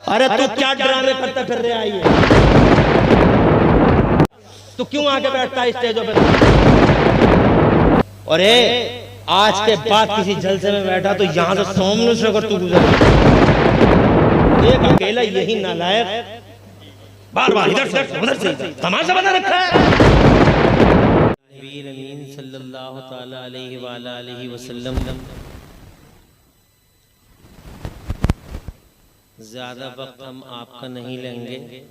अरे तू क्या ड्रामे करता फिर रहा है? तू क्यों आके बैठता है स्टेजों पे? अरे आज के बाद किसी जलसे में बैठा तो यहाँ से सामने से अगर तू गुजर, एक अकेला यही नालायक बार बार इधर से उधर से तमाशा बना रखा है। नबी अमीन सल्लल्लाहु ताला अलैहि वालैहि वसल्लम ज़्यादा वक्त हम आपका नहीं लेंगे,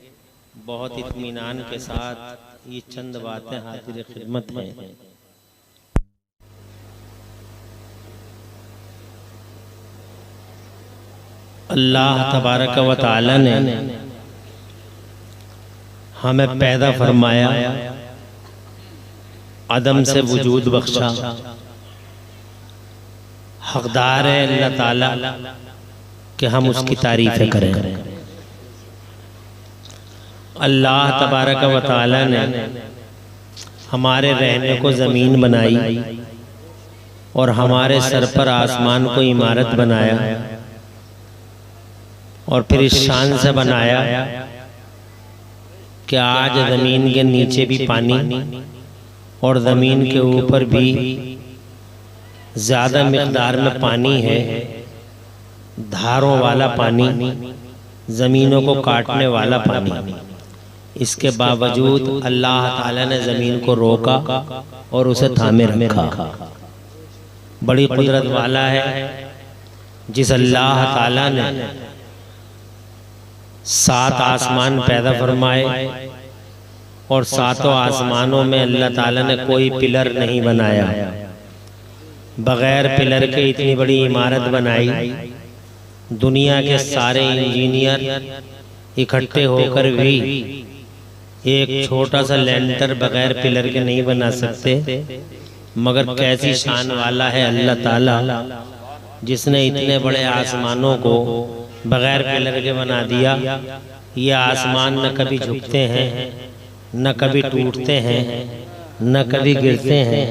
बहुत इत्मीनान के साथ ये चंद बातें हाजिर खिदमत हैं। अल्लाह तबारक व तआला ने हमें पैदा फरमाया, अदम से वजूद बख्शा। हकदार है अल्लाह ताला कि हम उसकी तारीफ़ें करें। अल्लाह तबारक व तआला ने हमारे रहने को ज़मीन बनाई और हमारे सर पर आसमान को इमारत बनाया और फिर इस शान से बनाया कि आज ज़मीन के नीचे भी पानी और ज़मीन के ऊपर भी ज़्यादा मिक़दार में पानी है, धारों वाला पानी, ज़मीनों को काटने वाला पानी। इसके बावजूद अल्लाह ताला ने ज़मीन को रोका और उसे थामे रखा। बड़ी कुदरत वाला है जिस अल्लाह ताला ने 7 आसमान पैदा फरमाए और 7 आसमानों में अल्लाह ताला ने कोई पिलर नहीं बनाया, बग़ैर पिलर के इतनी बड़ी इमारत बनाई। दुनिया के सारे इंजीनियर इकट्ठे होकर भी एक छोटा सा लेंटर बगैर पिलर के नहीं बना सकते, मगर कैसी शान वाला है अल्लाह ताला जिसने इतने बड़े आसमानों को बगैर पिलर के बना दिया। ये आसमान न कभी झुकते हैं, न कभी टूटते हैं, न कभी गिरते हैं।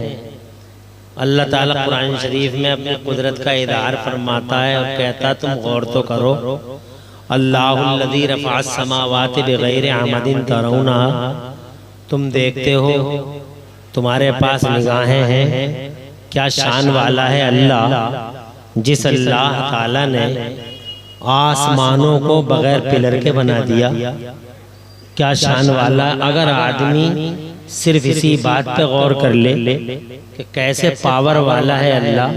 अल्लाह ताला कुरान शरीफ में अपनी कुदरत का इज़हार फरमाता है और कहता तुम गौर तो करो, अल्लाहुल्लज़ी रफ़अस समावाति बिग़ैरि अमदिन तरौनहा, तुम देखते हो, तुम्हारे पास निगाहें हैं, क्या शान वाला है अल्लाह जिस अल्लाह ताला ने आसमानों को बगैर पिलर के बना दिया। क्या शान वाला। अगर आदमी सिर्फ इसी बात पे गौर कर ले कि कैसे पावर वाला है अल्लाह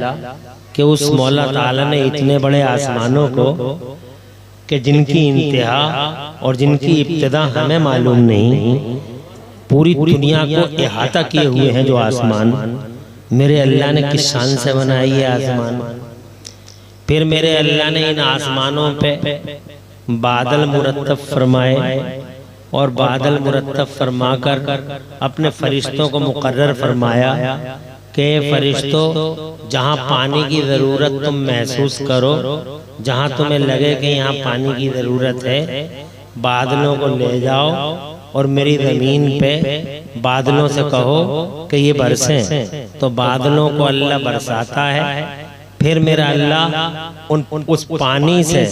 कि उस मौला ताला ने इतने बड़े आसमानों को कि जिनकी इंतहा और जिनकी इब्तिदा हमें मालूम नहीं, पूरी दुनिया को इहाता किए हुए हैं जो आसमान, मेरे अल्लाह ने किस शान से बनाई है आसमान। फिर मेरे अल्लाह ने इन आसमानों पे बादल मुरत्तब फरमाए और बादल मुरत्तब फरमाकर अपने फरिश्तों को मुकर्रर फरमाया कि फरिश्तों, जहाँ पानी की ज़रूरत तुम महसूस करो, जहाँ तुम्हें लगे कि यहाँ पानी की ज़रूरत है, बादलों को ले जाओ और मेरी ज़मीन पे बादलों से कहो कि ये बरसें, तो बादलों को अल्लाह बरसाता है। फिर मेरा अल्लाह उस पानी से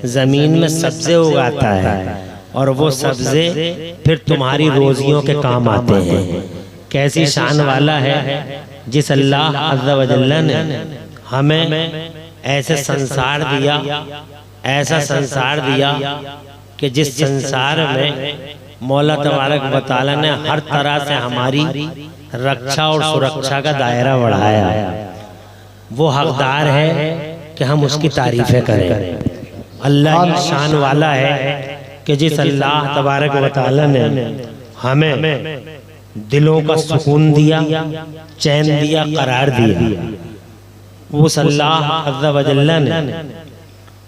ज़मीन में सब्ज़े उगाता है और वो सब्ज़े फिर तुम्हारी रोज़ियों के काम आते हैं। कैसी शान वाला है जिस अल्लाह अज़्ज़ा व जल्ला ने हमें ऐसे संसार दिया, ऐसा संसार दिया कि जिस संसार में मौला तबारक व तआला ने हर तरह से हमारी रक्षा और सुरक्षा का दायरा बढ़ाया। वो हकदार है कि हम उसकी तारीफ़ें करें। अल्लाह ही शान वाला है कि जिस अल्लाह तबारक व तआला ने हमें दिलों का सुकून दिया, चैन दिया, करार दिया। उस अल्लाह अज़्ज़ा व जल्ला ने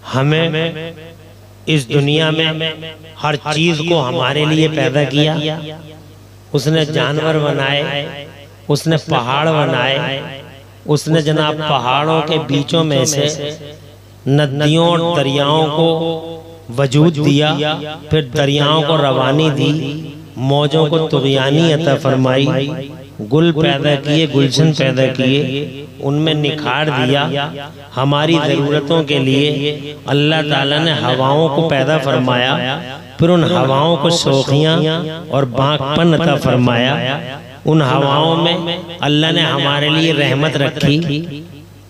हमें इस दुनिया में हर चीज़ को हमारे लिए पैदा किया। उसने जानवर बनाए, उसने पहाड़ बनाए, उसने जनाब पहाड़ों के बीचों में से नदियों और दरियाओं को वजूद दिया, फिर दरियाओं को रवानी दी, मौजों को तुग़यानी अता फरमाई, गुल पैदा किए, गुलशन पैदा किए, उनमें निखार दिया। हमारी ज़रूरतों के लिए अल्लाह ताला ने हवाओं को पैदा फरमाया, फिर उन हवाओं को शौखियाँ और बाँकपन अता फरमाया। उन हवाओं में अल्लाह ने हमारे लिए रहमत रखी।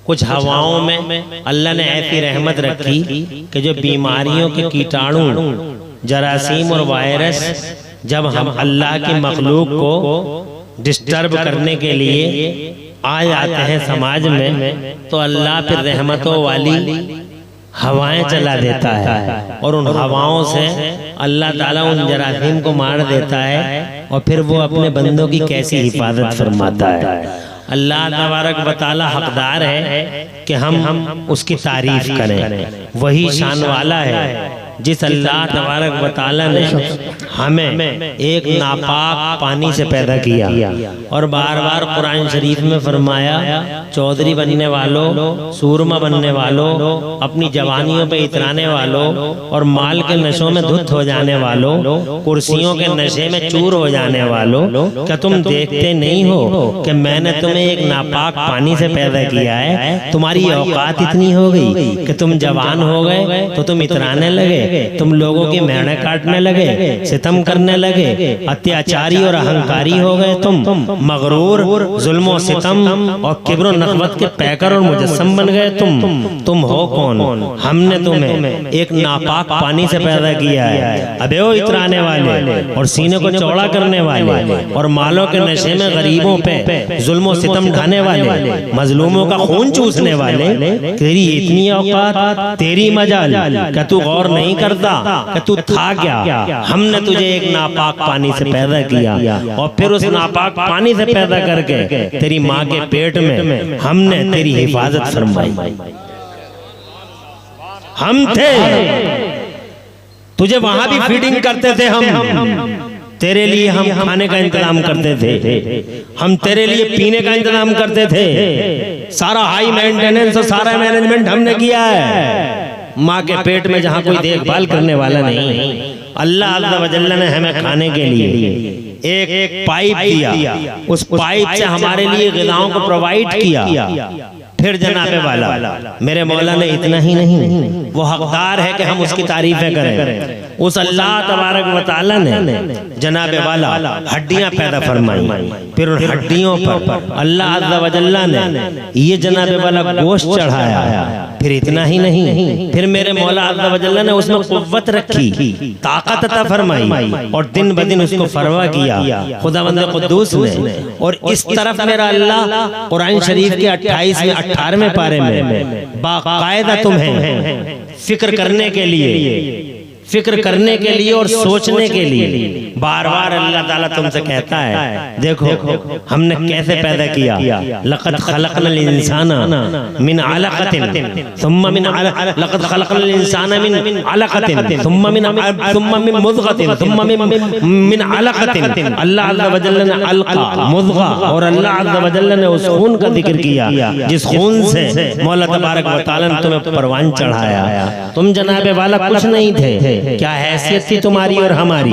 कुछ हवाओं में अल्लाह ने ऐसी रहमत रखी कि जो बीमारियों के कीटाणु, जरासीम और वायरस जब हम अल्लाह की मखलूक को डिस्टर्ब करने के लिए आ जाते हैं समाज में, तो अल्लाह फिर रहमतों वाली हवाएं चला देता है और उन हवाओं से अल्लाह ताला उन जरासीम को मार देता है और फिर वो अपने बंदों की कैसी हिफाजत फरमाता है। अल्लाह तबारक व तआला हकदार है कि हम उसकी तारीफ करें। वही शान वाला है जिस अल्लाह तबारक व तआला ने हमें एक नापाक पानी से पैदा किया और बार बार कुरान शरीफ में फरमाया, चौधरी बनने वालों, सूरमा बनने वालों, अपनी जवानियों पे इतराने वालों और माल के नशों में धुत हो जाने वालों, कुर्सियों के नशे में चूर हो जाने वालों, क्या तुम देखते नहीं हो कि मैंने तुम्हें एक नापाक पानी से पैदा किया है? तुम्हारी औकात इतनी हो गई कि तुम जवान हो गए तो तुम इतराने लगे, तुम लोगों की मेहनत काटने लगे, सितम करने लगे, अत्याचारी और अहंकारी हो गए, तुम मगरूर, जुल्म सितम और किब्र नखवत के पैकर और मुजस्सम बन गए। तुम हो कौन? हमने तुम्हें एक नापाक पानी से पैदा किया है। अबे ओ इतराने वाले और सीने को चौड़ा करने वाले और मालों के नशे में गरीबों पे जुल्म सितम ढाने वाले, मजलूमों का खून चूसने वाले, तेरी इतनी औकात, तेरी मजाल, क्या तू गौर नहीं करता कि तू था क्या? हमने तुझे एक नापाक पानी से पैदा किया और फिर उस नापाक पानी से पैदा करके तेरी माँ के पेट में हमने तेरी हिफाजत फरमाई। हम थे, तुझे वहां भी फीडिंग करते थे हम, तेरे लिए हम खाने का इंतजाम करते थे, हम तेरे लिए पीने का इंतजाम करते थे, सारा हाई मेंटेनेंस और सारा मैनेजमेंट हमने किया है। माँ के पेट में जहाँ कोई देखभाल करने वाला नहीं, अल्लाह अज़्ज़ा व जल्ला ने हमें खाने के लिए एक पाइप दिया, उस पाइप से हमारे लिए ग़िज़ाओं को प्रोवाइड किया। फिर जनाबे वाला मेरे मौला ने इतना ही नहीं, वो हकदार है कि हम उसकी तारीफें करें। उस अल्लाह तबारक व तआला ने जनाबे वाला हड्डियां पैदा फरमाई, फिर उन हड्डियों पर अल्लाह अज़्ज़ा व जल्ला ने ये जनाबे वाला गोश्त चढ़ाया। फिर इतना ही नहीं, फिर मेरे मौला अज़्ज़ा व जल्ला ने उसमें कुव्वत रखी, ताकत अता फरमाई और दिन ब दिन उसको फरवा किया खुदावंद कुद्दूस ने। और इस तरफ मेरा अल्लाह कुरान शरीफ के 28 में 18वें पारे में बाकायदा तुम्हें फिक्र करने के लिए और सोचने के लिए बार बार अल्लाह ताला तुमसे कहता है, देखो हमने कैसे पैदा किया। लक़द खलक़नल इंसाना मिन अलक़तिन सुम्मा मिन लक़द खलक़नल इंसाना मिन अलक़तिन सुम्मा मिन मुज़ग़तिन सुम्मा मिन अलक़तिन। अल्लाह अज़्ज़ा व जल्ला ने अलक़ा, मुज़ग़ा और अल्लाह अज़्ज़ा व जल्ला ने उस खून का जिक्र किया जिस खून से मौला तबारक व तआला ने तुम्हें परवान चढ़ाया। तुम जनाबे वाला कुछ नहीं थे, क्या हैसियत थी तुम्हारी और हमारी?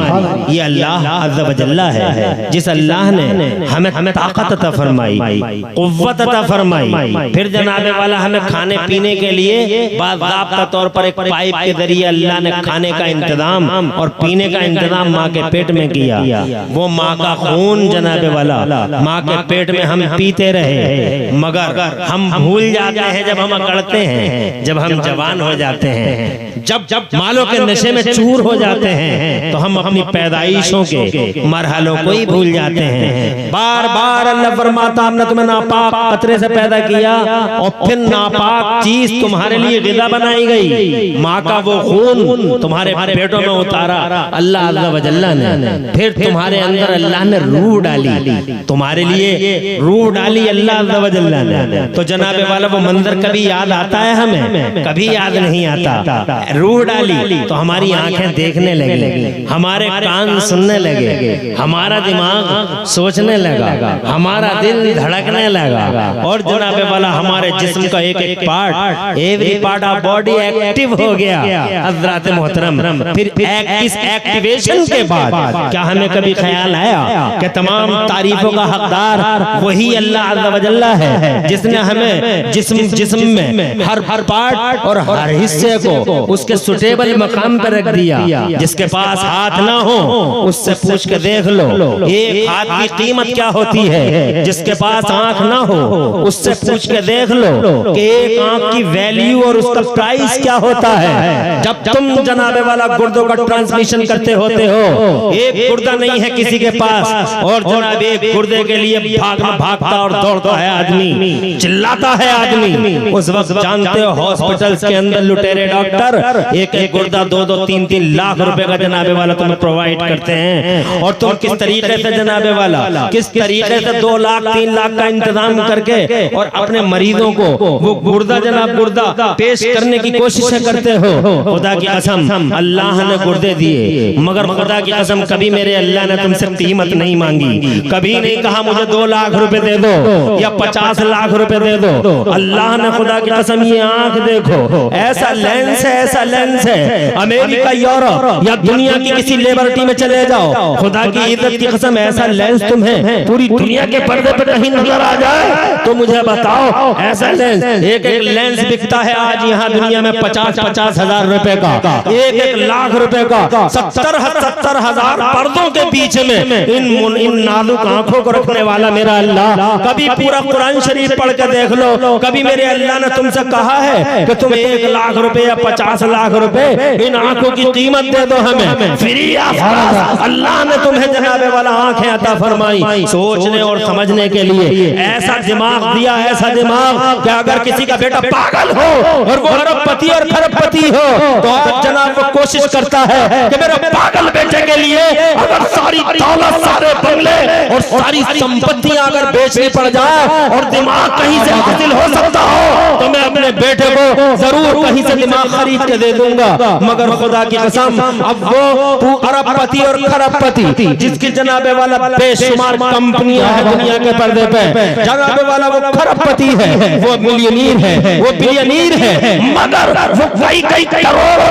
ये अल्लाह अज़्ज़ा व जल्ला है जिस अल्लाह ने हमें ताकत अता फरमाई, कुव्वत अता फरमाई। फिर जनाबे वाला हमें खाने पीने के लिए बाज़ाब्ता तौर पर एक पाइप के जरिए अल्लाह ने खाने का इंतजाम और पीने का इंतजाम माँ के पेट में किया। वो माँ का खून जनाबे वाला माँ के पेट में हम पीते रहे, मगर हम भूल जाते हैं जब हम अकड़ते हैं, जब हम जवान हो जाते हैं, जब मालों के नशे में चूर हो जाते हैं, तो हम अपनी पैदाइशों के मरहलों को ही भूल जाते हैं। बार बार अल्लाह फरमाता, हमने तुम्हें नापाक कतरे से पैदा किया और फिर नापाक चीज तुम्हारे लिए ग़िज़ा बनाई गई। माँ का वो खून तुम्हारे पेटों में उतारा अल्लाह अज़्ज़ा व जल्ला ने। फिर तुम्हारे अंदर अल्लाह ने रूह डाली, तुम्हारे लिए रूह डाली अल्लाह अज़्ज़ा व जल्ला ने। तो जनाबे वाला वो मंजर कभी याद आता है हमें? कभी याद नहीं आता। रूह डाली तो हमारी हमारी आंखें देखने लगी, हमारे कान सुनने लगे, हमारा दिमाग सोचने लगा, हमारा दिल धड़कने लगा और जनाबे वाला हमारे जिस्म का एक एक part, every part of body active हो गया। हज़रात मोहतरम, फिर इस एक्टिवेशन के बाद क्या हमें कभी ख्याल आया कि तमाम तारीफों का हकदार वही अल्लाह अज़्ज़ा व जल्ला है, जिसने हमें जिस्म में हर पार्ट और हर हिस्से को उसके सुटेबल मकाम पर रख दिया। जिसके पास हाथ ना हो उससे पूछ के देख लो एक हाथ की कीमत क्या होती है, जिसके पास आंख ना हो उससे पूछ के देख लो कि एक आंख की वैल्यू और उसका प्राइस क्या होता है। जब तुम जनाबे वाला गुर्दों का ट्रांसमिशन करते होते हो, एक गुर्दा नहीं है किसी के पास और जनाब एक गुर्दे के लिए भागता और दौड़ता है आदमी, चिल्लाता है आदमी। उस वक्त जानते हो हॉस्पिटल्स के अंदर लुटेरे डॉक्टर एक एक गुर्दा 2-2, 3-3 लाख रुपए का जनाबे वाला तुम्हें प्रोवाइड करते हैं। और तुम किस तरीके से जनाबे वाला किस तरीके से 2 लाख 3 लाख का इंतजाम करके और अपने मरीजों को वो गुर्दा जनाब गुर्दा पेश करने की कोशिश करते हो। खुदा की कसम अल्लाह ने गुर्दे दिए, मगर खुदा की कसम कभी मेरे अल्लाह ने तुमसे कीमत नहीं मांगी, कभी नहीं कहा मुझे 2 लाख रुपए दे दो या 50 लाख रुपए दे दो। अल्लाह ने खुदा की कसम ये आंख देखो, ऐसा लेंस है, ऐसा लेंस है, अमेरिका यूरोप या दुनिया की किसी लेबोरेटरी में चले जाओ, खुदा की इज्जत की कसम ऐसा लेंस तुम्हें पूरी दुनिया के पर्दे पर कहीं नजर आ जाए तो मुझे बताओ। ऐसा लेंस एक लेंस बिकता है आज यहाँ दुनिया में 50-50 हजार रुपए का, एक लाख रुपए का, 70 हजार पर्दों के बीच में इन नाजुक आंखों को रखने वाला मेरा अल्लाह। कभी पूरा कुरान शरीफ पढ़ के देख लो, कभी मेरे अल्लाह ने तुमसे कहा है कि तुम 1 लाख रुपए या 50 लाख रुपए इन आंखों की कीमत दे दो हमें फ्री। अल्लाह ने तुम्हें जनाबे वाला आंखें अता फरमाई सोचने और समझने के लिए, ऐसा दिमाग दिया, ऐसा दिमाग कि अगर किसी का बेटा पागल हो और वो अरबपति और खरबपति हो तो आज जनाब वो कोशिश करता है कि मेरे पागल बेटे के लिए अगर सारी दौलत, सारे बंगले और सारी संपत्तियां अगर बेचनी पड़ जाए और दिमाग कहीं से हासिल हो सकता हो तो मैं अपने बेटे को जरूर कहीं से दिमाग खरीद के दे दूंगा। मगर खुदा की कसम अब वो अरबपति और खरबपति जिसकी जनाबे वाला बेशुमार कंपनियां हैं दुनिया के पर्दे पे, जनाबे वाला वो खरबपति है, वो मिलियनीर है, वो बिलियनीर है, मगर वो कई करोड़,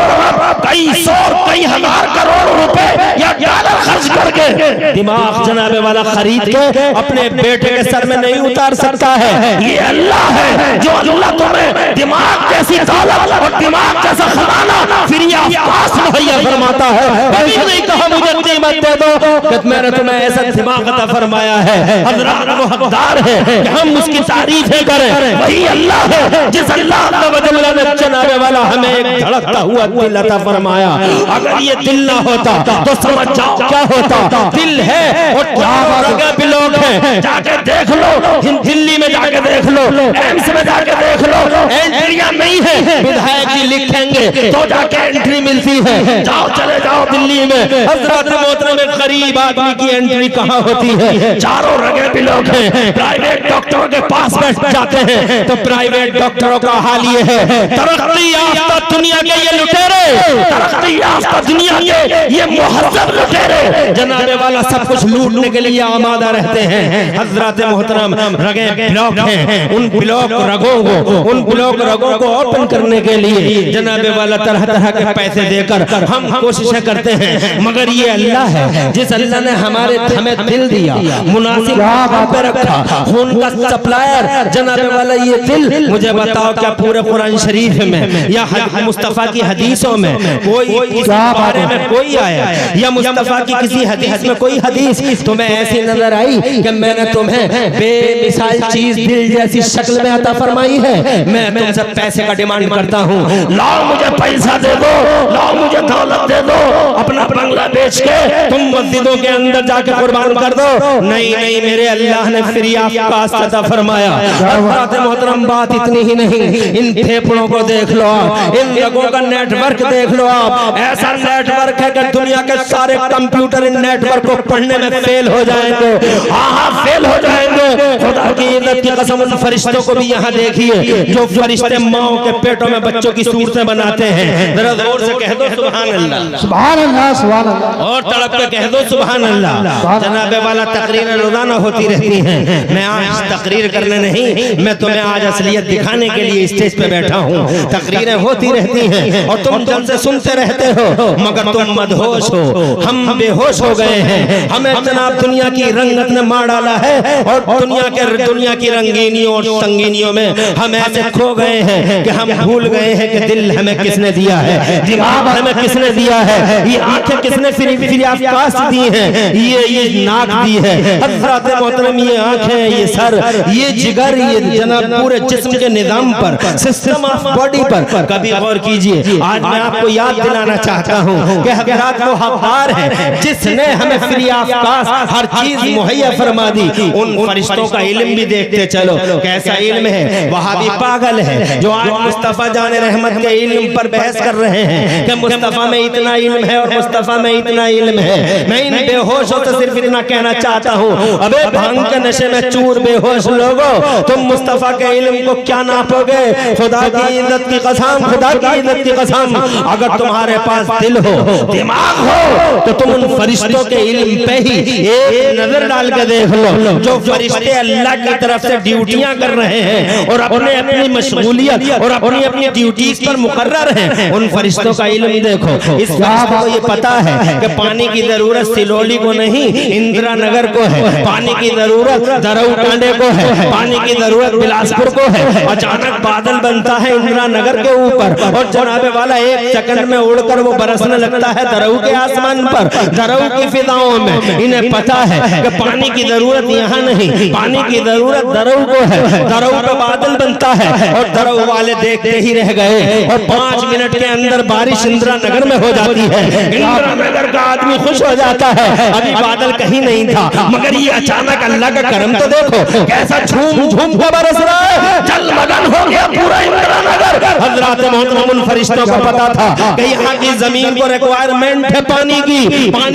कई सौ, कई हजार करोड़ रुपए या डॉलर खर्च करके दिमाग जनाबे वाला खरीद के अपने बेटे के सर में नहीं उतार सकता है। ये अल्लाह है जो अल्लाह तुम्हें दिमाग जैसी दौलत और दिमाग जैसा खजाना फ्री ऑफ कॉस्ट मुहैया फरमाता है। कभी नहीं कहा मुझे कीमत दे दो कि मैंने तुम्हें ऐसा दिमाग अता फरमाया है। हज़रात वो हकदार है कि हम उसकी तारीफें करें, वही अल्लाह है जिस अल्लाह ने जनाबे वाला हमें एक धड़कता हुआ दिल अता फरमाया। अगर ये दिल ना होता तो समझ जाओ क्या होता। दिल है और क्या भी लोग हैं, जाके देख लो, दिल्ली में जाके देख लो, एम्स में जाके देख लो, एंट्रियां नहीं है, विधायक जी लिखेंगे तो जाके एंट्री मिलती है। जाओ चले जाओ दिल्ली में, हज़रत मोहतरम में गरीब आदमी की एंट्री कहाँ होती है? चारों रगे भी लोग हैं, प्राइवेट डॉक्टरों के पास बैठ जाते हैं तो प्राइवेट डॉक्टरों का हाल ये है, तरक्की याफ्ता दुनिया के ये लुटेरे, तरक्की याफ्ता दुनिया के ये मुहज्जब लुटेरे जनाबे वाला सब कुछ लूटने के लिए आमादा रहते हैं। हज़रत मोहतरम रगे ब्लॉक हैं, उन ब्लॉक रगों को ओपन करने के लिए जनाबे वाला तरह तरह के पैसे देकर हम कोशिशें करते हैं। मगर ये अल्लाह है जिस अल्लाह ने हमें दिल दिया, मुनासिब पे रखा, खून का सप्लायर जनाबे वाला ये दिल। मुझे बताओ क्या पूरे कुरान शरीफ में या मुस्तफा की हदीसों में कोई इस बारे में कोई आया या मुस्तफा की किसी हदीस में कोई हदीस तुम्हें ऐसी नजर आई कि मैंने तुम्हें बेमिसाल चीज दिल जैसी शक्ल में अता फरमाई है? मैं तुमसे पैसे का डिमांड करता हूँ, लाओ मुझे पैसा दे दो, लाओ मुझे दौलत दे दो, अपना बंगला बेच के तुम मस्जिदों के अंदर जाके कुर्बान कर दो। नहीं नहीं, मेरे अल्लाह ने फ्री ऑफ कॉस्ट अता फरमाया। मोहतरम, बात इतनी ही नहीं, इन फेफड़ों को देख लो आप, इन लोगों का नेटवर्क देख लो आप। ऐसा नेटवर्क है कि दुनिया के सारे कंप्यूटर इन नेटवर्क को पढ़ने में फेल हो जाएंगे। हाँ, फेल हो जाएंगे। खुदा की इज्जत की कसम, उन फरिश्तों को भी यहाँ देखिए जो फरिश्ते माओ के पेटों में बच्चों की सूरतें बनाते हैं। जरा जोर से कह दो सुभान अल्लाह, सुभान अल्लाह, सुभान अल्लाह, और तड़प के कह दो सुभान अल्लाह। जनाबे वाला तकरीर रोजाना होती रहती हैं। मैं आज तकरीर करने नहीं, मैं तुम्हें आज असलियत दिखाने के लिए स्टेज पे बैठा हूँ। तकरीरें होती रहती हैं और तुम जलसे सुनते रहते हो, मगर तुम मदहोश हो, हम बेहोश हो गए हैं। हमें जनाब दुनिया की रंगत ने मार डाला है और दुनिया की रंगीनियों और संगीनियों में हम ऐसे खो गए हैं कि हम भूल गए हैं कि दिल हमें किसने दिया है, दिमाग हमें किसने दिया है, ये आंखें किसने फ्री ऑफ कॉस्ट दी हैं, ये नाक दी है हज़रत मोहतरम, ये आंखें, ये सर, ये जिगर, ये जनाब पूरे जिस्म के निजाम पर, सिस्टम ऑफ बॉडी पर कभी गौर कीजिए। आज मैं आपको याद दिलाना चाहता हूँ कि हज़रत वो हक़दार है जिसने हमें फ्री ऑफ कॉस्ट हर चीज मुहैया फरमा दी। उन फरिश्तों का इल्म भी देखते चलो, कैसा इल्म है। वहाँ भी पागल है जो आज मुस्तफा जाने रहमत के इल्म पर बहस कर रहे हैं कि मुस्तफा में इतना इल्म है और मुस्तफा में इतना इल्म है। मैं इन बेहोशों से सिर्फ इतना कहना चाहता हूँ, अबे भांग के नशे में चूर बेहोश लोगो, तुम मुस्तफा के इल्म को क्या नापोगे। खुदा की इज्जत की कसम, खुदा की इज्जत की कसम, अगर तुम्हारे पास दिल हो, दिमाग हो, तो तुम उन फरिश्तों के इल्म पे ही एक नजर डाल के देख लो जो फरिश्ते अल्लाह की तरफ से ड्यूटियां कर रहे हैं और अपनी मशगूलियत और अपनी ड्यूटीज पर मुकर्रर हैं। उन फरिश्तों का इल्म देखो। इस फरिश्ते को ये पता है कि पानी की जरूरत सिलोली को नहीं, इंदिरा नगर को है। पानी की जरूरत दरऊ टांडे को है, पानी की जरूरत बिलासपुर को है। अचानक बादल बनता है इंदिरा नगर के ऊपर और जनाबे वाला एक सेकंड में उड़कर वो बरसने लगता है दरऊ के आसमान पर, दरऊ की फिजाओं में। इन्हें पता है कि पानी की जरूरत यहाँ नहीं, पानी की जरूरत दरऊ को है। दरऊ पे बादल बनता है और दरऊ वाले देखते ही रह गए और 5 मिनट के अंदर बारिश इंदिरा नगर में हो जाती है। इंदिरा नगर का आदमी खुश हो जाता है। अभी बादल कहीं नहीं था, मगर ये अचानक अल्लाह का करम तो देखो कैसा झूम झूम के बरस रहा है, जलमगन हो गया पूरा इंदिरा नगर। हज़रत मोहतरम, उन फरिश्तों को पता था कि यहाँ की जमीन को रिक्वायरमेंट है पानी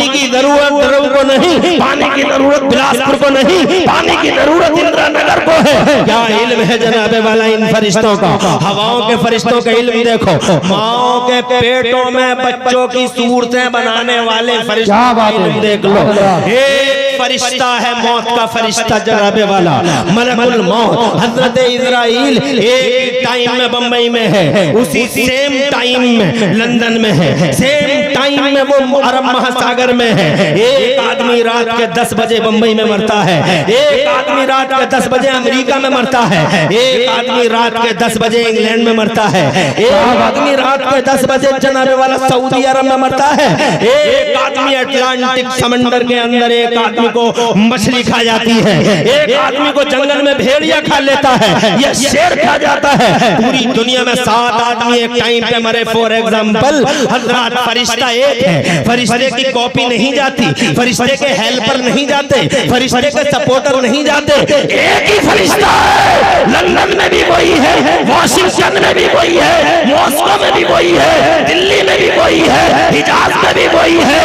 की जरूरत दरऊ को नहीं, पानी की जरूरत बिलासपुर को नहीं, पानी की जरूरत इंदिरा नगर को है। क्या इल्म है जनाबे वाला इन फरिश्तों का। हवाओं के फरिश्तों का इल्म देखो, माओ के पेटों में बच्चों की सूरतें बनाने वाले फरिश्तों का इल्म देख लो। एक फरिश्ता है मौत का फरिश्ता जनाबे वाला, मलकुल मौत। हजरत इजराइल एक टाइम में बंबई में है, उसी सेम टाइम में लंदन में है, सेम टाइम में वो अरब महासागर में है। एक आदमी रात के 10 बजे बंबई में मरता है, एक आदमी रात के 10 बजे अमेरिका में मरता है, एक आदमी रात के 10 बजे इंग्लैंड में मरता है, एक आदमी रात के 10 बजे जनाबे वाला सऊदी अरब में मरता है, एक आदमी अटलांटिक समंदर के अंदर एक आदमी को मछली खा जाती है, एक आदमी को जंगल में भेड़िया खा लेता है, या शेर खा जाता है। पूरी दुनिया में 7 आदमी एक टाइम पे मरे। फॉर एग्जाम्पल, हज़रत फरिश्ता एक है, फरिश्ते की कॉपी नहीं जाती, फरिश्ते के हेल्पर नहीं जाते, फरिश्ते के सपोर्टर नहीं जाते, एक ही फरिश्ता है। लंदन में भी वही है, वाशिंगटन में भी वही है, मॉस्को में भी वही है, दिल्ली में भी वही है, हिजाज में भी वही है,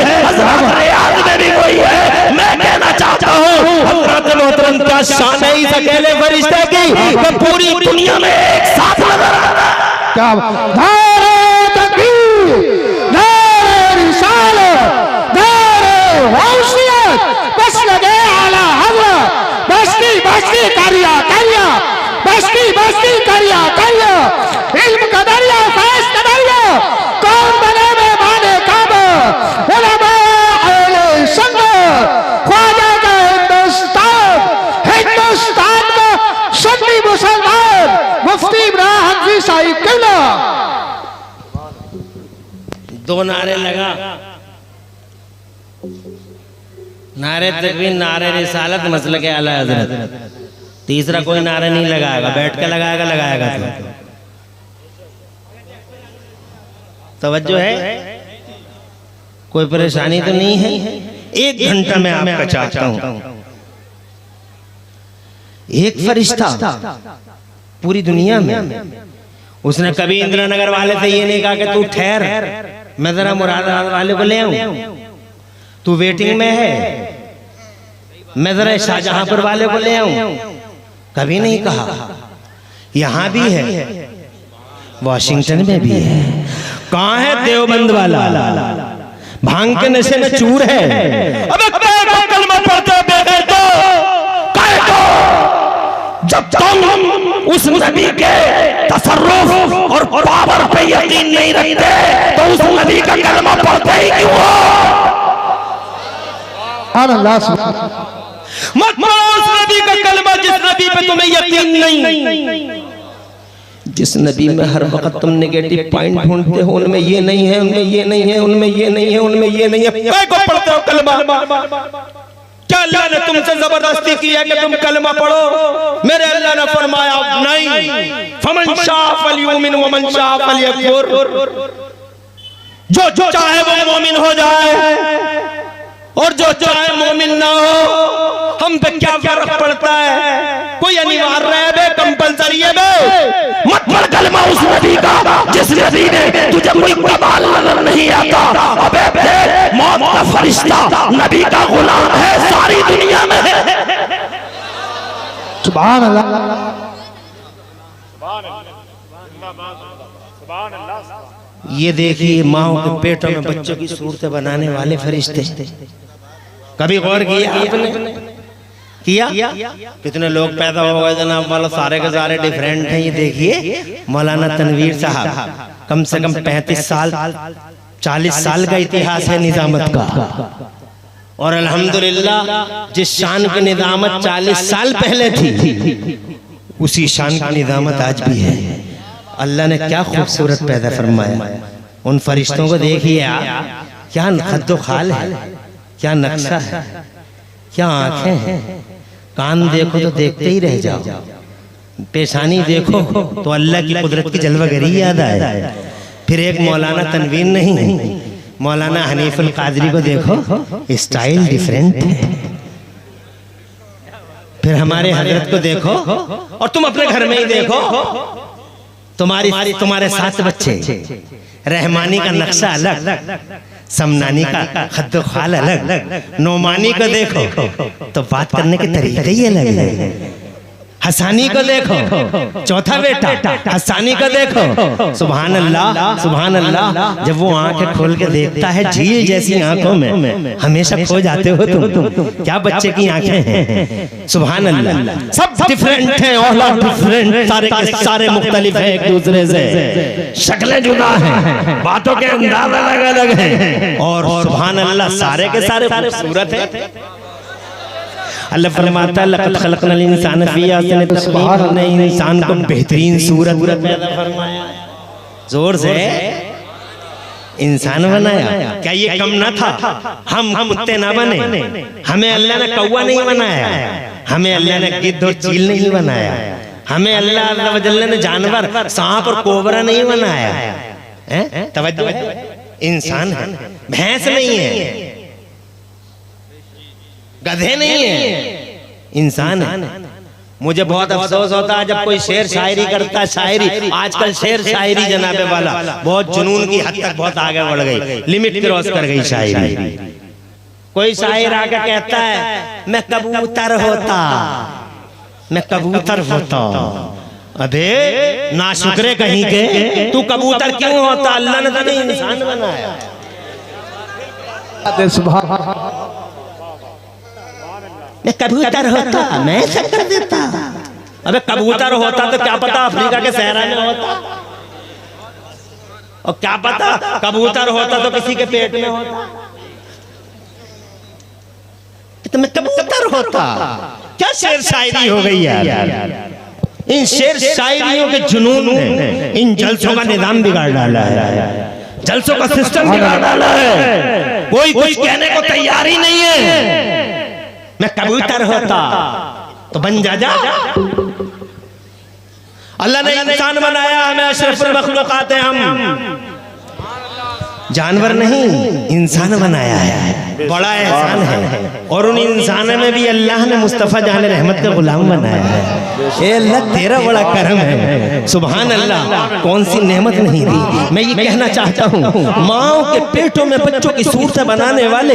रियाद में भी वही है। मैं कहना चाहता हूँ हज़रत मोहतरम क्या शान है इस अकेले फरिश्ते की, वो पूरी दुनिया में एक साथ नजर आ रहा है। क्या नारे तकबीर, नारे रिसालत, नारे गौसियत, बस लगे आला हज़रत, बस्ती बस्ती करिया करिया, बस्ती बस्ती करिया करिया, इल्म का दरिया फैज़ का दरिया, कौन बने मेहमाने काबा, उलमा अहले सुन्नत, ख्वाजा का हिंदुस्तान, हिंदुस्तान का सुन्नी मुसलमान, मुफ्ती इब्राहिम हनफी साहिब किबला। 2 नारे लगा, नारे तकबीर, नारे रिसालत, मसलक आला हज़रत। तीसरा कोई नारा नहीं लगाएगा, बैठ के लगाएगा तवज्जो है। कोई परेशानी तो नहीं है? 1 घंटा में आपका चाहता हूं। एक फरिश्ता पूरी दुनिया में, उसने कभी इंदिरानगर वाले से ये नहीं कहा कि तू ठहर, मैं जरा मुरादाबाद वाले को ले आऊं, तू वेटिंग में है, मैं जरा शाहजहांपुर वाले को ले आऊं, कभी नहीं कहा। यहां भी है, वॉशिंगटन में भी है। कहां है देवबंद वाला? भांग के नशे में चूर है। अबे कलमा पढ़ते बगैर तो जब तुम उस नबी के तसर्रुफ और पावर पे यकीन नहीं रखते तो उस नबी का कलमा पढ़ते ही क्यों हो? मत पढ़ो उस नबी का कलमा जिस नबी पे तुम्हें यकीन नहीं, जिस नबी में हर वक्त तुम नेगेटिव पॉइंट ढूंढते हो, उनमें ये नहीं है, उनमें ये नहीं है, उनमें ये नहीं है, उनमें ये नहीं है, क्या को पढ़ते हो कलमा? क्या अल्लाह ने तुमसे जबरदस्ती की है कि तुम कलमा पढ़ो? मेरे अल्लाह ने फरमाया नहीं, फमन शाअ फलयुमिन व मन शाअ फलयकफुर, जो चाहे वो मोमिन हो जाए और जो चाहे मोमिन ना हो, हम पे क्या फर्क पड़ता है? कोई अनिवार्य है बे, कंपलसरी है बे। मत पढ़ कलमा उस नबी का जिस नबी ने तुझे कोई कमाल नजर नहीं आता। अबे देख, मौत का फरिश्ता नबी का गुलाम है, सारी दुनिया में है। सुभान अल्लाह, सुभान अल्लाह। ये देखिए माओ के पेटों में बच्चों की सूरतें बनाने वाले फरिश्ते, कभी गौर किया आपने? किया? कितने लोग पैदा हो गए जनाब वाला, सारे के सारे डिफरेंट हैं। ये देखिए मौलाना तनवीर साहब, कम से कम 35 साल 40 साल का इतिहास है निजामत का, और अल्हम्दुलिल्लाह जिस शान की निजामत 40 साल पहले थी उसी शान की निजामत आज भी है। अल्लाह ने क्या खूबसूरत पैदा फरमाया। उन फरिश्तों को देखिए आप, क्या खद्दो खाल है, क्या नक्शा है, क्या आंखें हैं, कान देखो तो देखते ही रह जाओ, पेशानी देखो तो अल्लाह की कुदरत की जलवागरी याद आए। फिर एक मौलाना तनवीर नहीं, मौलाना हनीफुल कादरी को देखो, स्टाइल डिफरेंट है। फिर हमारे हजरत को देखो, और तुम अपने घर में ही देखो, तुम्हारे 7 बच्चे, रहमानी का नक्शा अलग, समनानी का खद्दो खाल अलग, नोमानी को देखो तो बात करने के तरीके ही अलग है। हसानी को देखो, चौथा बेटा हसानी को देखो, सुभान अल्लाह सुभान अल्लाह। जब वो आंखें खोल के देखता है झील जैसी आंखों में, हमेशा खो जाते हो तुम। क्या बच्चे की आंखें हैं, सुभान अल्लाह। सब डिफरेंट हैं, औलाद डिफरेंट, सारे के सारे मुख्तलिफ हैं एक दूसरे से, शक्लें जुदा हैं, बातों के अंदाज अलग अलग हैं, और सुभान अल्लाह सारे के सारे खूबसूरत हैं। अल्लाह फरमाता है लक़द ख़लक़नल इंसान फ़ी अहसनि तक़वीम, हमने इंसान को बेहतरीन सूरत पैदा फरमाया। जोर से इंसान बनाया। क्या ये कम ना था? हम कुत्ते ना बने, हमें अल्लाह ने कौवा नहीं बनाया, हमें अल्लाह ने गिद्ध और चील नहीं बनाया, हमें अल्लाह अज़्ज़ व जल्ल ने जानवर सांप और कोबरा नहीं बनाया है। तवज्जो है, इंसान है, भैंस नहीं है, गधे नहीं है, इंसान है। मुझे बहुत अफसोस होता है जब कोई शेर शायरी करता है, शायरी आजकल शेर शायरी जनाबे वाला बहुत जुनून की हद तक बहुत आगे बढ़ गई, लिमिट क्रॉस कर गई शायरी। कोई शायर आके कहता है मैं कबूतर होता, मैं कबूतर होता। अबे नाशुक्रे कहीं के, तू कबूतर क्यों होता? अल्लाह ने तुझे इंसान बनाया। मैं कबूतर होता, मैं ऐसा कर देता। अबे कबूतर होता तो क्या पता अफ्रीका के सहरा में होता, और क्या पता कबूतर होता तो किसी के पेट में होता। तो मैं कबूतर होता। क्या शेर शायरी हो गई यार। इन शेर शायरियों के जुनून ने इन जलसों का निजाम बिगाड़ डाला है, जलसों का सिस्टम बिगाड़ डाला है। कोई कुछ कहने को तैयार ही नहीं है। मैं कबूतर होता तो बन जा। अल्लाह ने इंसान बनाया, हमें अशरफुल मखलूकात हैं हम। जानवर नहीं इंसान बनाया है, बड़ा एहसान है। और उन इंसानों में भी अल्लाह ने मुस्तफ़ा जान रहमत का गुलाम बनाया है। ए अल्लाह तेरा बड़ा करम है, सुभान अल्लाह, कौन सी नेमत नहीं दी। मैं ये कहना चाहता हूँ, माओ के पेटों में बच्चों की सूरत बनाने वाले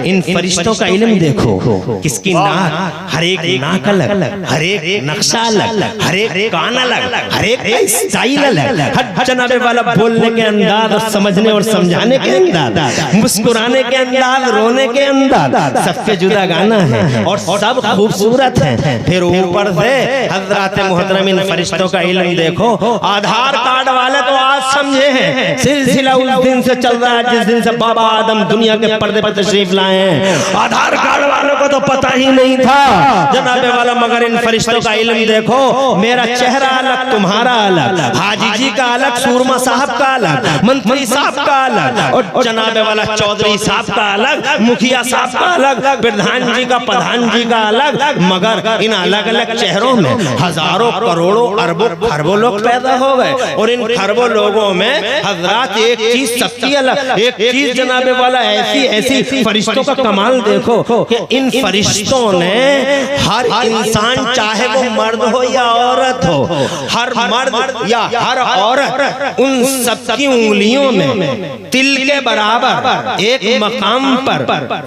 इन फरिश्तों का इल्म देखो। किसकी नाक, हर एक नाक अलग, हर एक नक्शा अलग, हर एक कान अलग, हर एक स्टाइल अलग, हर जनाबे वाला बोलने के अंदाज और समझने और समझाने के अंदाज, मुस्कुराने के अंदाज, रोने के अंदाज, सबसे जुदा गाना है और सब खूबसूरत है। फिर ऊपर से हजरत मोहतरम इन फरिश्तों का इल्म देखो। आधार कार्ड वाले तो आज समझे हैं, सिलसिला उस दिन से चल रहा है जिस दिन से बाबा आदम दुनिया के पर्दे पर तशरीफ लाए हैं। आधार कार्ड वालों को तो पता ही नहीं था जनाबे वाला, मगर इन फरिश्तों का इल्म देखो। मेरा चेहरा अलग, तुम्हारा अलग, हाजी जी का अलग, सूरमा साहब का अलग, मंत्री साहब का अलग, और जनाबे वाला चौधरी साहब का अलग, मुखिया साहब का अलग, प्रधान जी का, प्रधान जी का अलग। मगर इन अलग अलग चेहरों में हजारों करोड़ों अरबों खरबों लोग पैदा हो गए, और इन खरबों लोगों में हजरात एक चीज सबकी अलग, एक चीज जनाबे वाला ऐसी ऐसी फरिश्तों का कमाल देखो कि इन फरिश्तों ने हर इंसान, चाहे वो मर्द हो या औरत हो, हर मर्द या हर औरत, उन सबकी उंगलियों में तिल के बराबर एक मकाम पर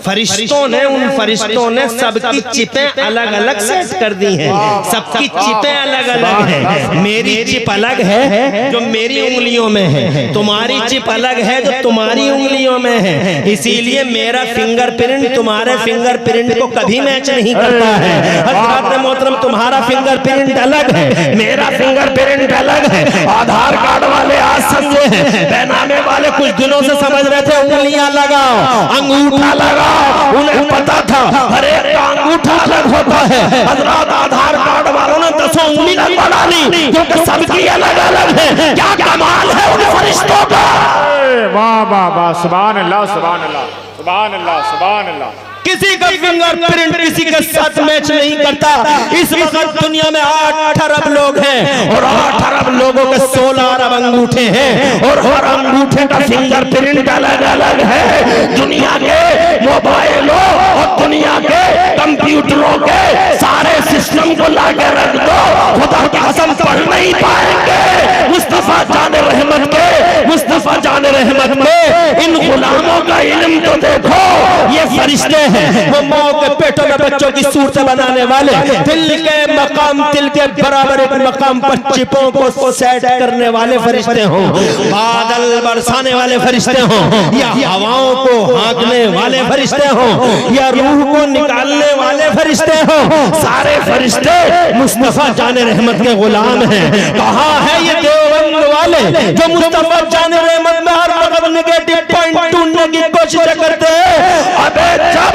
फरिश्तों ने, उन फरिश्तों ने सबकी चिपें अलग अलग सेट कर दी हैं। सबकी चिपें अलग अलग हैं। मेरी चिप अलग है जो मेरी उंगलियों में है, तुम्हारी चिप अलग है जो तुम्हारी उंगलियों में है। इसीलिए मेरा फिंगरप्रिंट तुम्हारे फिंगरप्रिंट को कभी मैच नहीं करता है। हज़रत मोहतरम, तुम्हारा फिंगरप्रिंट अलग है, मेरा फिंगरप्रिंट अलग है। आधार कार्ड वाले आज समझे हैं, बैनामे वाले कुछ दिनों से समझ रहे थे उंगलियां लगाओ, अंगूठा लगाओ, उन्हें पता था हर एक का अंगूठा अलग होता है। हज़रत आधार कार्ड वालों ने 10 उंगलियां बढ़ा ली क्योंकि सबकी अलग अलग है। क्या कमाल है उन फरिश्तों का! वाह वाह वाह, सुभान अल्लाह, सुभान अल्लाह, सुभान अल्लाह, सुभान अल्लाह। किसी का फिंगरप्रिंट किसी के साथ मैच नहीं करता। इस वक्त दुनिया में 8 अरब लोग हैं और 8 अरब लोगों के 16 अरब अंगूठे हैं और हर अंगूठे का फिंगरप्रिंट अलग अलग है। दुनिया के मोबाइलों और दुनिया के कंप्यूटरों के सारे सिस्टम को लाके रख दो, खुदा की कसम पढ़ नहीं पाएंगे मुस्तफा जाने रहमत के, मुस्तफा जाने रहमत के इन गुलामों का इल्म तो देखो। ये फरिश्ते हैं, वो माओ के पेटों में बच्चों की सूरत बनाने वाले, दिल के मकाम, दिल के बराबर एक मकाम पर चिपों को सेट करने वाले फरिश्ते हों, बादल बरसाने वाले फरिश्ते हों, या हवाओं को हाँकने वाले फरिश्ते हों, या रूह को निकालने वाले फरिश्ते हों, सारे फरिश्ते मुस्तफा जाने रहमत के गुलाम हैं। कहाँ है ये देवबंद वाले जो मुस्तफा जाने रहमत में हर वक्त नेगेटिव पॉइंट ढूंढने की कोशिश करते हैं? अबे जब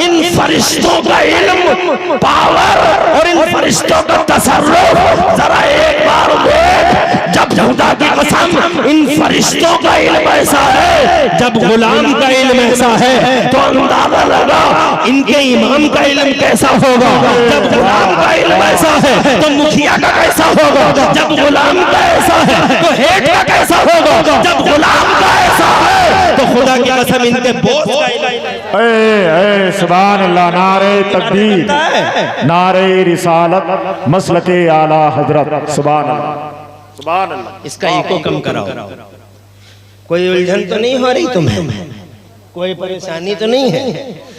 इन फरिश्तों का इल्म, पावर और इन फरिश्तों का तसर्रुफ जरा एक बार देख, जब खुदा की कसम इन फरिश्तों का इल्म ऐसा है, जब गुलाम का इल्म ऐसा है, तो अंदाजा लगा इनके इमाम का इल्म कैसा होगा। जब गुलाम का इल्म ऐसा है तो मुखिया का कैसा होगा। जब गुलाम का ऐसा है तो हेड का कैसा होगा। जब गुलाम का ऐसा है तो खुदा की कसम इनके बोझ का इल्म। सुभान अल्लाह, नारे तकबीर, नारे रिसालत, मसलके आला हजरत, सुभान अल्लाह, सुभान अल्लाह। इसका इको कम कराओ। कोई उलझन तो नहीं हो रही तुम्हें? कोई परेशानी तो नहीं है?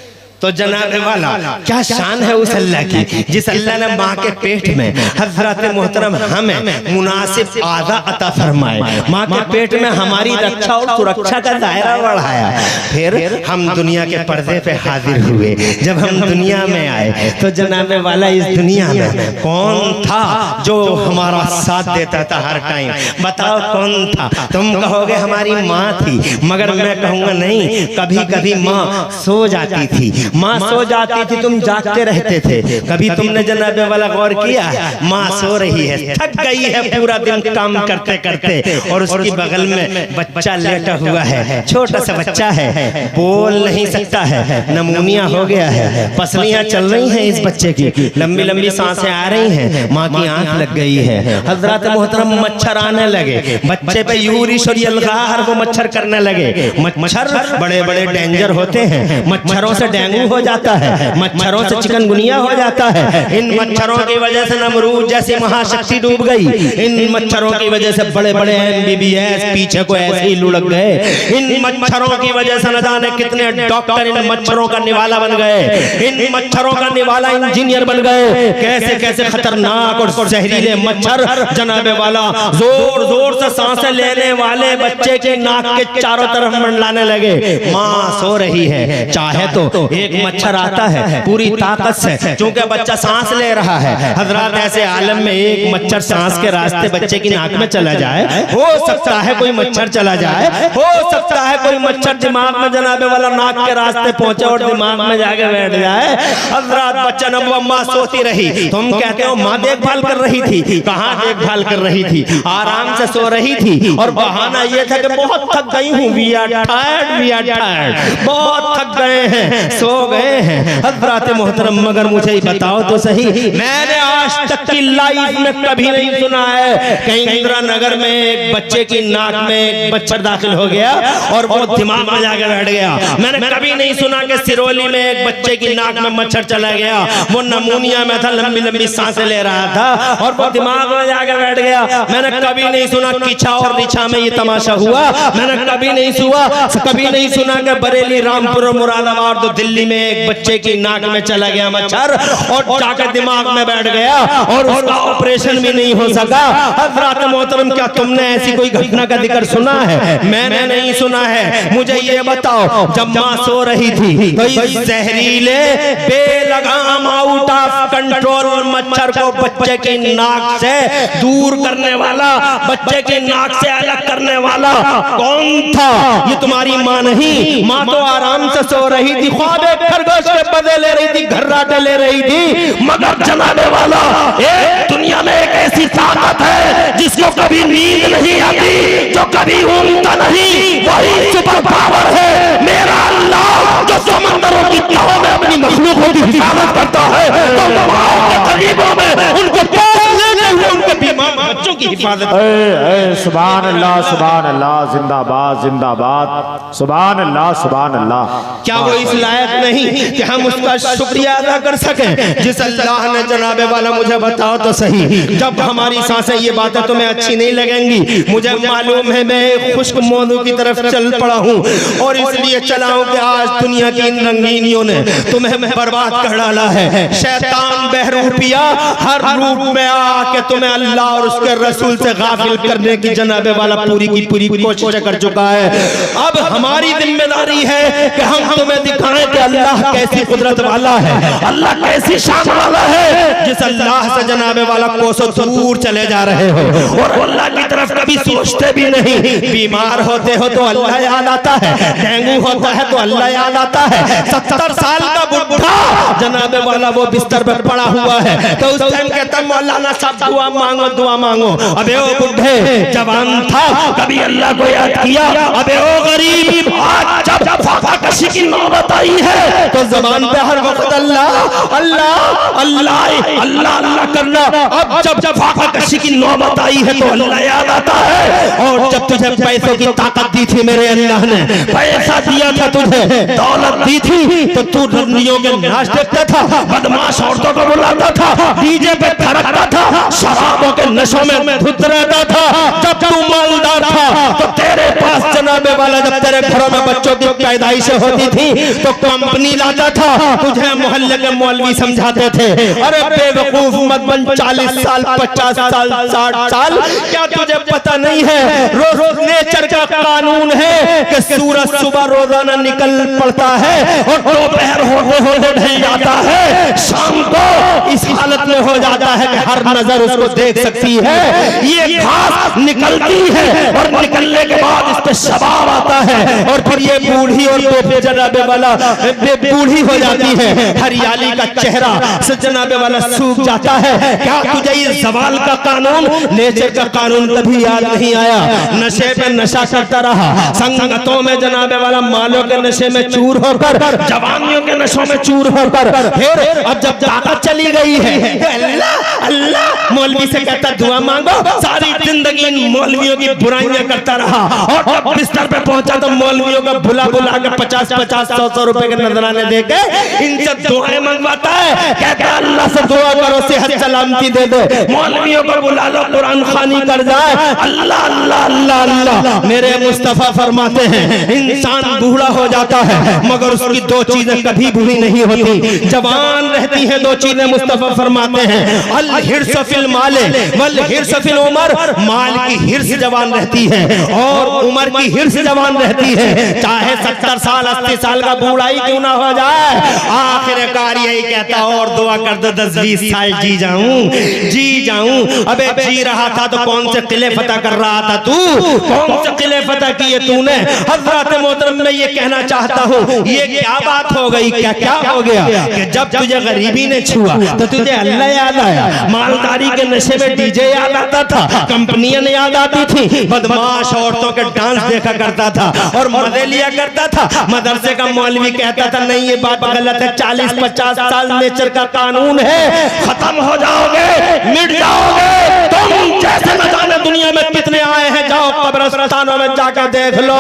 तो जनाबे वाला क्या शान है उस अल्लाह की, जिस अल्लाह ने माँ के पेट में हजरत मोहतरम हमें मुनासिब आज़ा अता फरमाए, माँ के पेट में हमारी रक्षा और सुरक्षा का दायरा बढ़ाया। फिर हम दुनिया के पर्दे पे हाजिर हुए। जब हम दुनिया में आए तो जनाबे वाला इस दुनिया में कौन था जो हमारा साथ देता था हर टाइम? बताओ कौन था? तुम कहोगे हमारी माँ थी, मगर मैं कहूँगा नहीं, कभी कभी माँ सो जाती थी, माँ सो जाती थी, तुम जागते रहते थे। कभी तुमने जनाब वाला गौर किया? माँ सो रही है, थक गई है पूरा दिन काम करते करते, और उसकी बगल में बच्चा लेटा हुआ है, छोटा सा बच्चा है, बोल नहीं सकता है, नमूनिया हो गया है, पसलियां चल रही हैं इस बच्चे की, लंबी लंबी सांसें आ रही हैं, माँ की आंख लग गई है। हजरत मोहतरम मच्छर आने लगे, बच्चे पे यूरिश और यलगार वो मच्छर करने लगे। मच्छर बड़े बड़े डेंजर होते हैं, मच्छरों से डेंगू हो जाता है, मच्छरों से चिकनगुनिया हो जाता है। इन मच्छरों की वजह से नमरूद जैसी महाशक्ति डूब गई, इन मच्छरों की वजह से बड़े बड़े MBBS पीछे को ऐसे ही लुढ़क गए, इन मच्छरों की वजह से न जाने कितने डॉक्टर इन मच्छरों का निवाला बन गए, इन मच्छरों का निवाला इंजीनियर बन गए। कैसे कैसे खतरनाक और जहरीले मच्छर जनाबे वाला जोर जोर से सांसें लेने वाले बच्चे के नाक के चारों तरफ मंडलाने लगे। माँ सो रही है, चाहे तो एक मच्छर आता है पूरी ताकत से, क्योंकि बच्चा सांस ले रहा है। हजरत ऐसे आलम में एक मच्छर सांस के रास्ते बच्चे की नाक में चला जाए, हो सकता है कोई मच्छर चला जाए, हो सकता है कोई मच्छर दिमाग में जनाबे वाला नाक के रास्ते पहुंचे और दिमाग में जाके बैठ जाए। हजरत बच्चा नबुआ माँ सोती रही, तुम कहते हो माँ देखभाल कर रही थी, कहाँ देखभाल कर रही थी, आराम से सो रही थी, और बहाना ये था कि बहुत थक गई हूँ, वी आर टायर्ड, बहुत थक गए हैं, सो गए हैं। हजरत मोहतरम मगर मुझे बताओ तो सही, मैंने आज तक की लाइफ में कभी नहीं सुना है कहीं इंदिरा नगर में एक बच्चे की नाक में एक मच्छर दाखिल हो गया और वो दिमाग में जाके बैठ गया। मैंने कभी नहीं सुना कि सिरोली में एक बच्चे की नाक में मच्छर चला गया, वो नमूनिया में था, लंबी लंबी सांसें ले रहा था और वो दिमाग में जाके बैठ गया। मैंने कभी नहीं सुना किछा और रिछा में ये तमाशा हुआ, मैंने कभी नहीं सुना कि बरेली, रामपुर, मुरादाबाद, दिल्ली में एक बच्चे की नाक में चला गया मच्छर और जाकर दिमाग में बैठ गया और उसका ऑपरेशन भी नहीं हो सका। हज़रात मोहतरम, क्या तुमने ऐसी कोई घटना का जिक्र सुना है? मैंने नहीं सुना है। मुझे ये बताओ, जब माँ सो रही थी तो इस जहरीले बेलगाम आउट ऑफ कंट्रोल मच्छर को बच्चे की नाक से दूर करने वाला, बच्चे की नाक से अलग करने वाला कौन था? ये तुम्हारी माँ नहीं। माँ तो आराम से सो रही थी, ख्वाब एक खरगोश के बदले ले रही थी, घर्राटे ले रही थी, मगर जनाबे वाला एक दुनिया में एक ऐसी ताकत है जिसको कभी नींद नहीं आती, जो कभी ऊँगता नहीं, वही सुपर पावर है मेरा अल्लाह, जो समंदरों की तहों में अपनी मखलूकों की हिफाजत करता है, तो माओ के करीबों में उनको उनके बीमार बच्चों की हिफाजत। सुभान अल्लाह, सुभान अल्लाह, जिंदाबाद जिंदाबाद, सुभान अल्लाह, सुभान अल्लाह। क्या वो इस लायक नहीं कि हम उसका शुक्रिया अदा कर सकें जिस अल्लाह ने जनाबे वाला, मुझे बताओ तो सही, जब हमारी सांसें, ये बातें तुम्हें अच्छी नहीं लगेंगी, मुझे मालूम है, मैं एक खुश्क मौजू की तरफ चल पड़ा हूँ और इसलिए चला हूँ कि आज दुनिया की इन रंगीनियों ने तुम्हें बर्बाद कर डाला है। शैतान बहरूपिया हर रूप में आके तुम्हें अल्लाह और उसके रसूल से गाफिल करने की जनाबे वाला पूरी की पूरी कोशिश कर चुका है। अब हमारी जिम्मेदारी है कि हम तुम्हें दिखाएं कि अल्लाह कैसी कुदरत वाला है, अल्लाह कैसी शान वाला है, जिस अल्लाह से जनाबे वाला कोसों दूर चले जा रहे हो और अल्लाह की तरफ कभी सोचते भी नहीं। बीमार होते हो तो अल्लाह याद आता है, डेंगू होता है तो अल्लाह याद आता है। 70 साल का बुढ़ा जनाबे वाला वो बिस्तर पर पड़ा हुआ है तो उस टाइम कहता मौलाना साहब दुआ मांगो, दुआ मांगो। अबे ओ बुढ़े, जवान था, कभी अल्लाह को याद किया? अबे ओ गरीब, आज जब फाका कशी की नौबत आई है तो जबान पे हर वक्त अल्लाह अल्लाह अल्लाह अल्लाह अल्लाह करना। अब जब फाका कशी की नौबत आई है तो अल्लाह याद आता है। और जब तुझे पैसों की ताकत दी थी मेरे अल्लाह ने, पैसा दिया था तुझे, दौलत दी थी, तो तू रंडियों के नाच देखता था, बदमाश औरतों को बुलाता था, डीजे पे थरकता था, शराबों के नशों में धुत रहता था। जब तू मालदार था तो तेरे पास जनाबे वाला, जब तेरे घरों में बच्चों की पैदाइश होती थी तो कंपनी लाता था, तुझे मोहल्ले के मौलवी समझाते थे, अरे बेवकूफ मत बन, 40 साल 50 साल 60 साल, क्या तुझे पता नहीं है रोज नेचर का कानून है कि सूरज सुबह रोजाना निकल पड़ता है और दोपहर होते होते ढल जाता है, शाम को इस हालत में हो जाता है कि हर नजर उसको देख सकती है। ये घास निकलती है और निकलने के बाद इस पे शबाब आता है और फिर ये बूढ़ी और तोपे जनाबे वाला बूढ़ी हो जाती है, हरियाली का चेहरा से जनाबे वाला सूख जाता है। क्या तुझे इस ज़वाल का कानून, नेचर का कानून कभी याद नहीं आया? नशे पे नशा करता रहा, संगतों में जनाबे वाला मालों के नशे में चूर होकर, जवानियों के नशों में चूर होकर, फिर अब जब ताकत चली गई है, अल्लाह अल्लाह मौलवी से कहता दुआ मांगो, सारी जिंदगी इन मौलवियों की बुराइयां करता रहा और जब बिस्तर पे पहुंचा तो मौलवियों का बुला बुला के 50-50, 100-100 रुपए के नजराने देके इनसे दुआएं मंगवाता है। कहता है अल्लाह से दुआ करो सेहत सलामती दे दे, मौलवियों को बुला लो कुरान खानी कर जाए। अल्लाह अल्लाह अल्लाह अल्लाह। मेरे मुस्तफा फरमाते हैं इंसान बूढ़ा हो जाता है मगर उसकी दो चीजें कभी बुरी नहीं होती, जवान रहती हैं दो चीजें। मुस्तफा फरमाते हैं अल हिर्स फिल माले वल हिर्स फिल उमर, माल की हिर्स जवान रहती है और उम्र की हिर्स जवान रहती है। चाहे 70 साल 80 साल का बूढ़ाई क्यों ना हो जाए, आखिरकार यही कहता और दुआ कर दो 10-20 साल जी जाऊं। अबे जी रहा था तो कौन से किले फतह कर रहा था तू, कौन से किले फतह किए तूने? हज़रत मोहतरम मैं ये कहना चाहता हूँ, ये क्या बात हो गई, क्या हो गया कि जब तुझे गरीबी ने छुआ तो तुझे अल्लाह याद आया, मालदारी के नशे में डीजे याद आता था, कंपनियां याद आती थी, बदमाश औरतों के डांस देखा करता था और मजे लिया करता था। मदरसे का मौलवी कहता था नहीं ये बात गलत है, 40-50 साल नेचर का कानून है, खत्म हो जाओगे, मिट जाओगे तुम। जैसे न जाने दुनिया में कितने आए हैं, जाओ कब्रिस्तानों में जाकर देख लो,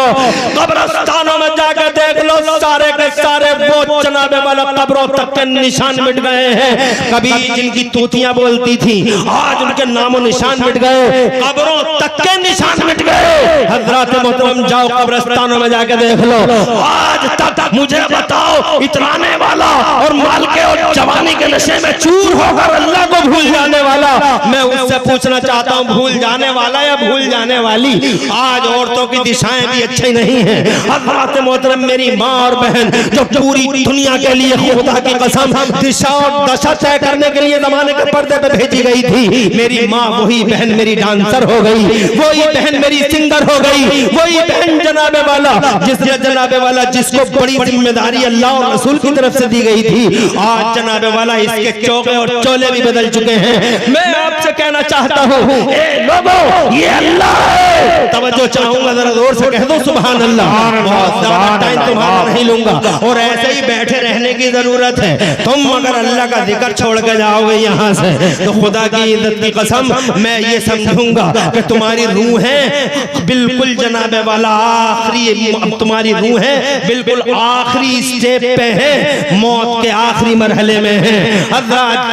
कब्रिस्तानों में जाकर देख लो, सारे के सारे वो जनाबे वाला कब्रों तक के निशान मिट गए हैं। कभी जिनकी तूतियां बोलती थी आज उनके नामो निशान मिट गए, कब्रों तक के निशान मिट गए। हज़रत मोहतरम जाओ कब्रिस्तानों में जाकर देख लो, आज तक मुझे बताओ इतराने वाला और माल के और जवानी के नशे में चूर होकर अल्लाह को भूल जाने वाला, मैं उससे पूछना चाहता हूँ भूल जाने वाला या भूल जाने वाली? आज औरतों की दिशाएं भी अच्छी नहीं है। हज़रत मोहतरम मेरी माँ और बहन जो पूरी दुनिया के लिए खुदा की कसम दिशा और दशा तय करने के लिए जमाने के पर्दे पे भेजी गई थी, मेरी माँ वही बहन मेरी डांसर हो गई, वही बहन मेरी सिंगर हो गई, वही बहन जनाबे वाला जिसने जनाबे वाला जिसको बड़ी जिम्मेदारी अल्लाह और रसूल की तरफ से दी गई थी, आज जनाबे वाला इसके चौके और चोले भी बदल चुके हैं। मैं आपसे कहना चाहता हूँ ए लोगों ये अल्लाह है, तवज्जो चाहूंगा जरा जोर से कह दो सुभान अल्लाह। बहुत ज्यादा टाइम तुम्हारा नहीं लूंगा और ऐसे ही बैठे रहने की जरूरत है। तुम अगर अल्लाह का जिक्र छोड़ कर जाओगे यहाँ से तो खुदा की इज्जत की कसम मैं ये समझूंगा कि तुम्हारी रूह है बिल्कुल जनाबे वाला आखिरी, तुम्हारी रूह है बिल्कुल आखिरी स्टेप पे है, मौत के आखिरी मरहले में है।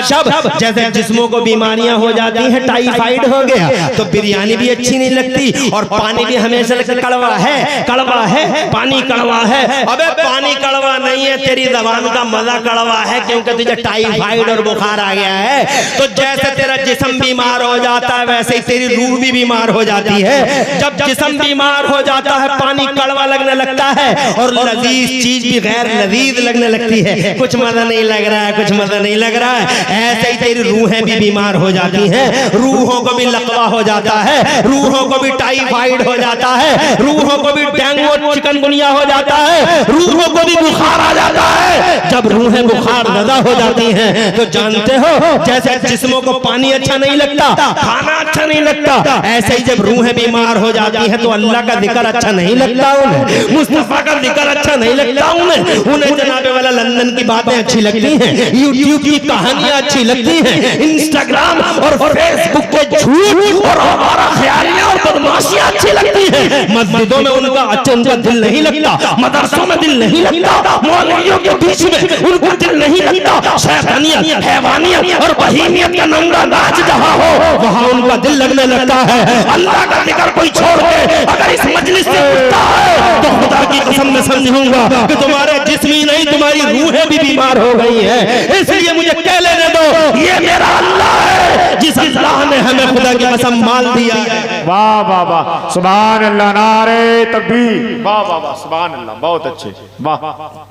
जब जैसे जिस्मों को बीमारियां हो जाती हैं, टाइफाइड हो गया तो बिरयानी भी अच्छी नहीं लगती और पानी भी हमेशा कड़वा है, पानी कड़वा है। अबे पानी कड़वा नहीं है, तेरी जबान का मजा कड़वा है क्योंकि तुझे टाइफाइड और बुखार आ गया है। तो जैसे तेरा जिस्म बीमार हो जाता है वैसे ही तेरी रूह भी बीमार हो जाती है। जब जिस्म बीमार हो जाता है पानी कड़वा लगने लगता है और लजीज चीज भी गैर लजीज लगने लगती है, कुछ मजा नहीं लग रहा है, कुछ मजा नहीं लग रहा है। ऐसे ही तेरी रूहें भी बीमार हो जाती हैं, रूहों को भी लकवा हो जाता है, रूहों को भी टाइफाइड हो जाता है, रूहों को भी डेंगू चिकनगुनिया हो जाता है, रूहों को भी बुखार आ जाता है। जब रूहें बुखार ज़्यादा हो जाती हैं तो जानते हो जैसे जिस्मों को पानी अच्छा नहीं लगता, खाना अच्छा नहीं लगता, ऐसे ही जब रूहें बीमार हो जाती हैं तो अल्लाह का जिक्र अच्छा नहीं लगता उन्हें, मुस्तफा का जिक्र अच्छा नहीं लगता उन्हें जनाबे वाला लंदन की बातें अच्छी लगती हैं, यूट्यूब की कहानियां अच्छी लगती हैं, इंस्टाग्राम और फेसबुक के झूठ और हमारा ख्यालियां और बदमाशियां अच्छी लगती हैं। मस्जिदों में उनका दिल नहीं लगता, मदरसों में दिल नहीं लगता, मौलवियों के बीच में उनका दिल नहीं लगता, शैतानियत, हैवानियत और बहीमियत का नंगा नाच जहां हो वहां उनका दिल लगने लगता है। अल्लाह का जिक्र कोई छोड़ के अगर इस मजलिस से उठता है तो खुदा की कसम मैं समझूंगा कि तुम्हारे जिस्म नहीं तुम्हारी रूहें भी बीमार हो गई है। इसलिए मुझे कह लेने दो ये मेरा अल्लाह है जिस अल्लाह ने हमें खुदा की कसम माल दिया है। वाह वाह वाह सुभान अल्लाह, नारे तकबीर, वाह वाह वाह सुभान अल्लाह, बहुत अच्छे, वाह।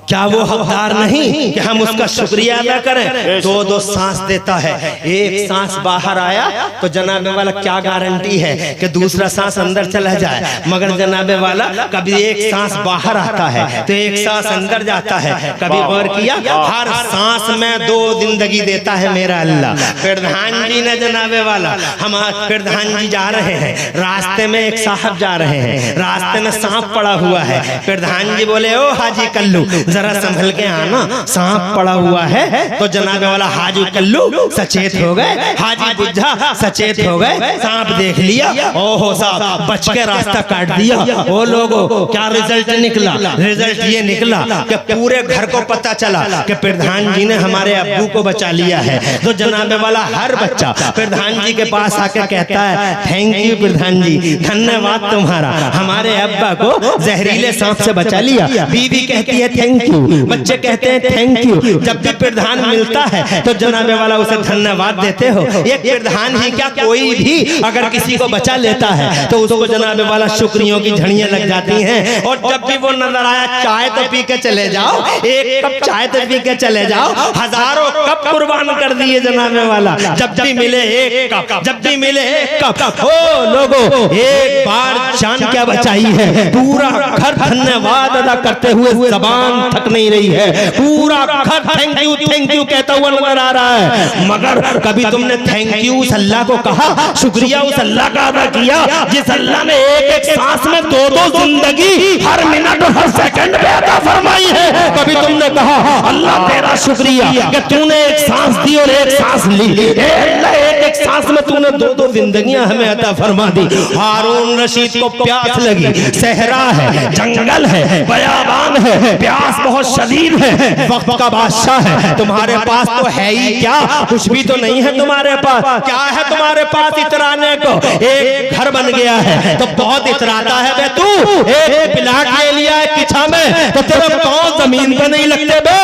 क्या वो हकदार नहीं कि हम उसका शुक्रिया अदा करें? दो सांस देता है, एक सांस बाहर आया तो जनाबे वाला क्या गारंटी है कि दूसरा सांस अंदर चला जाए, मगर जनाबे वाला कभी एक सांस बाहर आता है तो एक सांस अंदर जाता है। कभी गौर किया, हर सांस में 2 जिंदगी देता है मेरा अल्लाह। प्रधान जी ने जनाबे वाला, हम प्रधान जी जा रहे हैं, रास्ते में एक साहब जा रहे हैं, रास्ते में सांप पड़ा हुआ है। प्रधान जी बोले, ओ हाजी कल्लू जरा संभल के आना, सांप पड़ा हुआ है। तो जनाबे वाला हाजी कल्लू सचेत हो गए, हाजी बुझा सचेत हो गए, सांप देख लिया, ओहो साहब बच के रास्ता काट दिया। ओ लोगों, क्या रिजल्ट निकला? रिजल्ट ये निकला कि पूरे घर को पता चला कि प्रधान जी ने हमारे अब्बू को बचा लिया है। तो जनाबे वाला हर बच्चा प्रधान जी के पास आके कहता है, थैंक यू प्रधान जी, धन्यवाद तुम्हारा, हमारे अब्बा को जहरीले सांप से बचा लिया। बीवी कहती है थैंक यू, बच्चे कहते हैं थैंक यू। जब भी प्रधान मिलता है तो जनाबे वाला उसे धन्यवाद देते हो। एक प्रधान ही क्या, कोई भी अगर किसी को बचा लेता है तो उसको जनाबे वाला शुक्रियों की झड़ियां लग जाती हैं। और जब भी वो नजर आया, चाय तो पी के चले जाओ, एक कप चाय तो पी के चले जाओ, हजारों कप कुर्बान कर दिए जनाबे वाला। जब भी मिले एक कप, जब भी मिले एक कप। ओ लोगों, एक बार जान क्या बचाई है, पूरा घर धन्यवाद अदा करते हुए जबान थक नहीं रही है, पूरा घर थैंक यू कहता हुआ नजर आ रहा है। मगर कभी तुमने थैंक यू उस अल्लाह को कहा, शुक्रिया उस अल्लाह का अदा किया जिस अल्लाह ने एक सांस में 2 जिंदगी हर मिनट और हर सेकंड पे अता फरमाई है। कभी तुमने कहा अल्लाह तेरा शुक्रिया कि तूने एक सांस दी और एक सांस ली, अल्लाह एक सांस में तूने 2 जिंदगियां हमें अता फरमा दी। हारून रशीद को प्यास लगी, सहरा है, जंगल है, बयाबान है, प्यास बहुत शदीद है, वक्त का बादशाह है, तुम्हारे पास तो है ही क्या, कुछ भी तो नहीं है तुम्हारे पास। क्या है तुम्हारे पास इतराने को? एक घर बन गया है तो बहुत इतराता है बे तू। एक प्लाट ले लिया है किछा में तो तेरे पांव जमीन पे नहीं लगते बे।